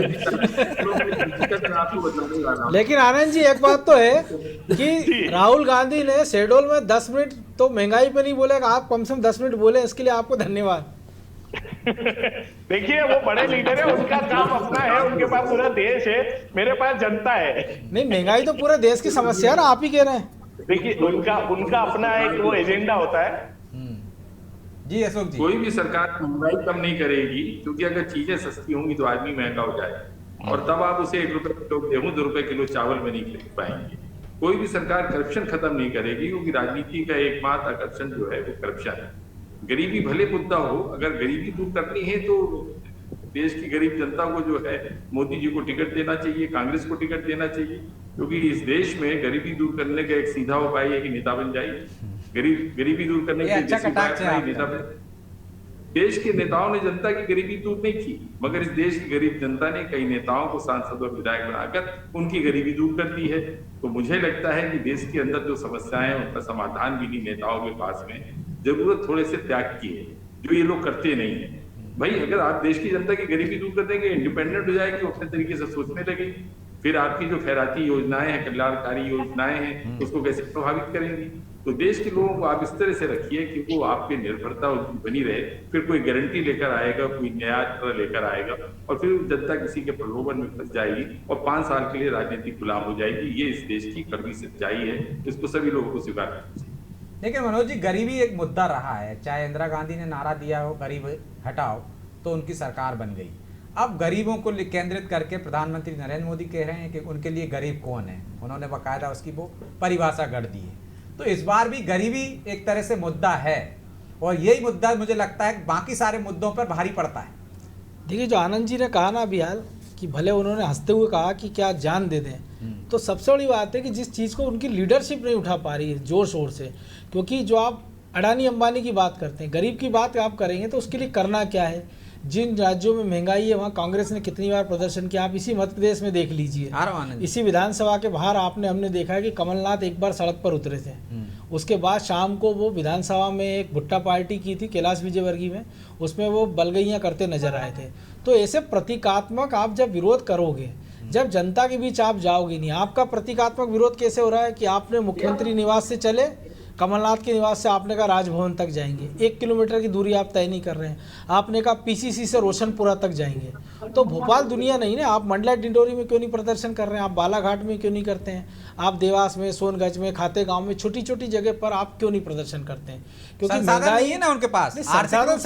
लेकिन आनंद जी, एक बात तो है कि राहुल गांधी ने शहडोल में 10 मिनट तो महंगाई पे नहीं बोले, आप कम से कम 10 मिनट बोले, इसके लिए आपको धन्यवाद। देखिए, वो बड़े लीडर है, उनका काम अपना है, उनके पास पूरा देश है, मेरे पास जनता है। नहीं, महंगाई तो पूरे देश की समस्या है ना, आप ही कह रहे हैं। देखिए, उनका अपना एक वो एजेंडा होता है। जी अशोक जी, कोई भी सरकार महंगाई कम नहीं करेगी, क्योंकि अगर चीजें सस्ती होंगी तो आदमी महंगा हो जाएगा, और तब आप उसे 1 रुपए किलो गेहूं, 2 रुपए किलो चावल में नहीं खरीद पाएंगे। कोई भी सरकार करप्शन खत्म नहीं करेगी, क्योंकि राजनीति का एकमात्र आकर्षण जो है वो करप्शन है। गरीबी भले मुद्दा हो, अगर गरीबी दूर करनी है तो देश की गरीब जनता को जो है मोदी जी को टिकट देना चाहिए, कांग्रेस को टिकट देना चाहिए, क्योंकि इस देश में गरीबी दूर करने का एक सीधा उपाय है कि नेता बन जाइए। गरीबी दूर करने के लिए नेता बन। देश के नेताओं ने जनता की गरीबी दूर नहीं की, मगर इस देश की गरीब जनता ने कई नेताओं को सांसद और विधायक बनाकर उनकी गरीबी दूर कर दी है। तो मुझे लगता है कि देश के अंदर जो समस्याएं हैं उनका समाधान भी नहीं नेताओं के पास में, जरूरत थोड़े से त्याग की है, जो ये लोग करते नहीं है। भाई, अगर आप देश की जनता की गरीबी दूर कर देंगे, इंडिपेंडेंट हो जाएगी, अपने तरीके से सोचने लगेगी, फिर आपकी जो खैराती योजनाएं हैं, कल्याणकारी योजनाएं हैं, उसको कैसे प्रभावित करेंगी? तो देश के लोगों को आप इस तरह से रखिए कि वो आप पे निर्भरता उनकी बनी रहे। फिर कोई गारंटी लेकर आएगा, कोई न्याय लेकर आएगा, और फिर जनता किसी के प्रलोभन में फंस जाएगी और 5 साल के लिए राजनीतिक गुलाम हो जाएगी। ये इस देश की कड़वी सच्चाई है, इसको सभी लोगों को स्वीकार करना चाहिए। लेकिन मनोज जी, गरीबी एक मुद्दा रहा है, चाहे इंदिरा गांधी ने नारा दिया हो गरीब हटाओ तो उनकी सरकार बन गई। अब गरीबों को केंद्रित करके प्रधानमंत्री नरेंद्र मोदी कह रहे हैं कि उनके लिए गरीब कौन है, उन्होंने बाकायदा उसकी वो परिभाषा गढ़ दी है। तो इस बार भी गरीबी एक तरह से मुद्दा है और यही मुद्दा मुझे लगता है बाकी सारे मुद्दों पर भारी पड़ता है। देखिए, जो आनंद जी ने कहा ना अभी हाल कि भले उन्होंने हंसते हुए कहा कि क्या जान दे दें, तो सबसे बड़ी बात है कि जिस चीज़ को उनकी लीडरशिप नहीं उठा पा रही है जोर शोर से, क्योंकि जो आप अडानी अंबानी की बात करते हैं, गरीब की बात आप करेंगे तो उसके लिए करना क्या है। जिन राज्यों में महंगाई है वहाँ कांग्रेस ने कितनी बार प्रदर्शन किया, आप इसी मध्य प्रदेश में देख लीजिए। इसी विधानसभा के बाहर हमने देखा है कि कमलनाथ एक बार सड़क पर उतरे थे, उसके बाद शाम को वो विधानसभा में एक भुट्टा पार्टी की थी कैलाश विजयवर्गीय में, उसमें वो बलगैयाँ करते नजर आए थे। तो ऐसे प्रतीकात्मक आप जब विरोध करोगे, जब जनता के बीच आप जाओगे नहीं, आपका प्रतीकात्मक विरोध कैसे हो रहा है कि आपने मुख्यमंत्री निवास से चले, कमलनाथ के निवास से आपने कहा राजभवन तक जाएंगे, 1 किलोमीटर की दूरी आप तय नहीं कर रहे हैं, आपने कहा पीसीसी से रोशनपुरा तक जाएंगे। तो भोपाल दुनिया नहीं ना, आप मंडला डिंडोरी में क्यों नहीं प्रदर्शन कर रहे हैं, आप बालाघाट में क्यों नहीं करते हैं, आप देवास में, सोनगंज में, खाते गांव में, छोटी छोटी जगह पर आप क्यों नहीं प्रदर्शन करते हैं? क्योंकि महंगाई है ना उनके पास, 140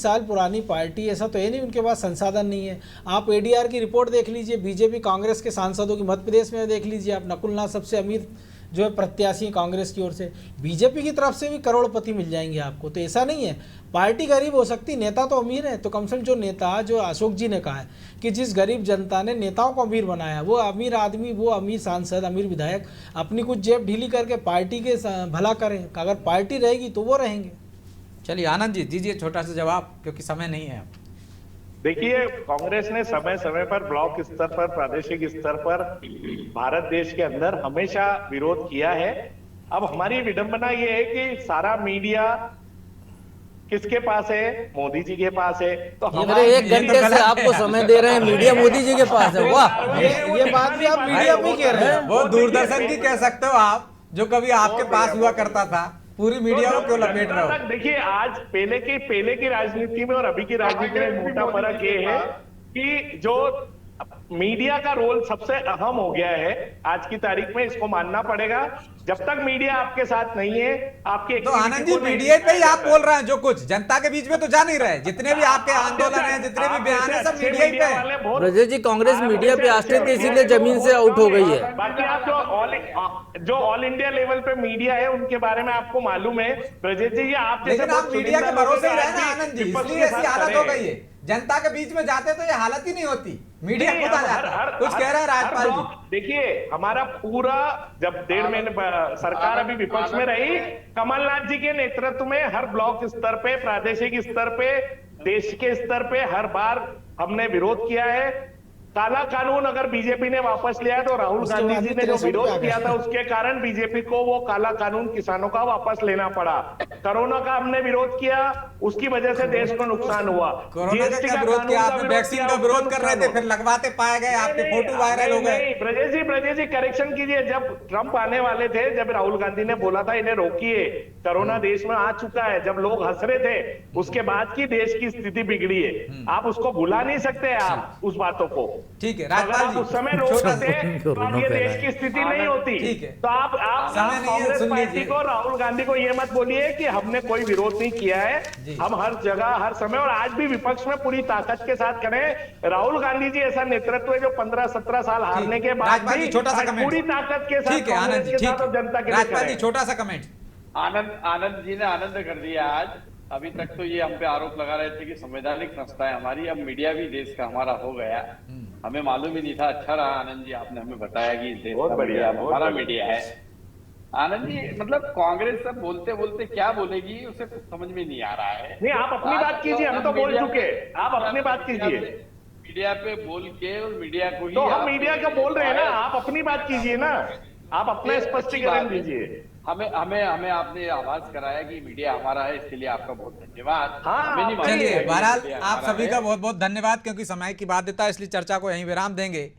साल पुरानी पार्टी, ऐसा तो है नहीं उनके पास संसाधन नहीं है। आप एडीआर की रिपोर्ट देख लीजिए, बीजेपी कांग्रेस के सांसदों की मध्य प्रदेश में देख लीजिए आप, नकुल नाथ सबसे अमीर जो है प्रत्याशी कांग्रेस की ओर से, बीजेपी की तरफ से भी करोड़पति मिल जाएंगे आपको। तो ऐसा नहीं है पार्टी गरीब हो सकती, नेता तो अमीर है। तो कम से कम जो नेता, जो अशोक जी ने कहा है कि जिस गरीब जनता ने नेताओं को अमीर बनाया, वो अमीर आदमी, वो अमीर सांसद, अमीर विधायक अपनी कुछ जेब ढीली करके पार्टी के भला करें। अगर पार्टी रहेगी तो वो रहेंगे। चलिए आनंद जी दीजिए छोटा सा जवाब, क्योंकि समय नहीं है। देखिए, कांग्रेस ने समय समय पर ब्लॉक स्तर पर, प्रादेशिक स्तर पर भारत देश के अंदर हमेशा विरोध किया है। अब हमारी विडंबना ये है कि सारा मीडिया किसके पास है? मोदी जी के पास है। तो हमारे 1 घंटे से आपको समय दे रहे हैं, मीडिया मोदी जी के पास है। वाह, ये बात भी आप मीडिया में कह रहे हैं। वो दूरदर्शन की कह सकते हो आप, जो कभी आपके पास हुआ करता था। पूरी मीडिया को क्यों लपेट रहे हो? देखिए, आज पहले की राजनीति में और अभी की राजनीति में मोटा फर्क ये है कि जो मीडिया का रोल सबसे अहम हो गया है आज की तारीख में, इसको मानना पड़ेगा। जब तक मीडिया आपके साथ नहीं है, आपके तो आनंद जी मीडिया पे ही आप बोल रहे हैं, जो कुछ जनता के बीच में तो जा नहीं रहे। जितने भी आपके आंदोलन हैं, जितने भी बयान हैं, सब मीडिया ही पे। ब्रजेश जी, कांग्रेस मीडिया पे आश्रित है, इसीलिए जमीन से आउट हो गई है। बाकी आप जो ऑल इंडिया लेवल पे मीडिया है उनके बारे में आपको मालूम है ब्रजेश जी। ये आप लेकिन आप मीडिया के भरोसे ही रहे ना आनंद जी, इसलिए ऐसी हालत हो गई है। जनता के बीच में जाते तो ये हालत ही नहीं होती, मीडिया खुद आ जाता। कुछ कह रहे हैं राजपाल जी। देखिए, हमारा पूरा जब 1.5 महीने सरकार अभी विपक्ष में रही, कमलनाथ जी के नेतृत्व में हर ब्लॉक स्तर पे, प्रादेशिक स्तर पे, देश के स्तर पे हर बार हमने विरोध किया है। काला कानून अगर बीजेपी ने वापस लिया है तो राहुल गांधी जी ने जो विरोध किया था उसके कारण बीजेपी को वो काला कानून किसानों का वापस लेना पड़ा। कोरोना का हमने विरोध किया, उसकी वजह से देश को नुकसान हुआ। कोरोना का विरोध किया आपने, वैक्सीन का विरोध कर रहे थे, फिर लगवाते पाए गए, आपके फोटो वायरल हो गए। ब्रजेश जी करेक्शन कीजिए, जब ट्रंप आने वाले थे, जब राहुल गांधी ने बोला था इन्हें रोकिए, कोरोना देश में आ चुका है, जब लोग हंस रहे थे, उसके बाद की देश की स्थिति बिगड़ी है। आप उसको भुला नहीं सकते आप उस बातों को। ठीक है राजपाल जी, उस समय रोकते तो ये देश की स्थिति नहीं होती। ठीक है, तो आप कांग्रेस पार्टी को, राहुल गांधी को ये मत बोलिए कि हमने कोई विरोध नहीं किया है। हम हर जगह, हर समय और आज भी विपक्ष में पूरी ताकत के साथ खड़े। राहुल गांधी जी ऐसा नेतृत्व है जो 15-17 साल हारने के बाद भी पूरी ताकत के साथ कांग्रेस के साथ और जनता के लिए खड़े। छोटा सा कमेंट। आनंद जी ने आनंद कर दिया आज। अभी तक तो ये हम पे आरोप लगा रहे थे कि संवैधानिक संस्था है हमारी, अब मीडिया भी देश का हमारा हो गया। हमें मालूम ही नहीं था। अच्छा रहा आनंद जी, आपने हमें बताया कि देश का मीडिया हमारा मीडिया है। आनंद जी, मतलब कांग्रेस सब बोलते बोलते क्या बोलेगी उसे समझ में नहीं आ रहा है। नहीं, आप अपनी बात कीजिए, हम तो बोल चुके, आप अपनी बात कीजिए। मीडिया पे बोल के और मीडिया को ही, तो हम मीडिया का बोल रहे हैं ना, आप अपनी बात कीजिए ना, आप अपना स्पष्टीकरण दीजिए। हमें आपने आवाज कराया कि मीडिया हमारा है, इसके लिए आपका बहुत धन्यवाद। हाँ, चलिए बहरहाल आप सभी का बहुत बहुत धन्यवाद, क्योंकि समय की बाध्यता है, इसलिए चर्चा को यहीं विराम देंगे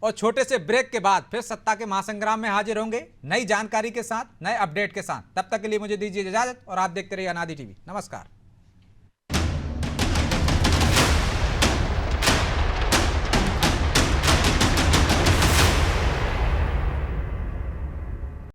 और छोटे से ब्रेक के बाद फिर सत्ता के महासंग्राम में हाजिर होंगे नई जानकारी के साथ, नए अपडेट के साथ। तब तक के लिए मुझे दीजिए इजाजत और आप देखते रहिए अनादि टीवी। नमस्कार।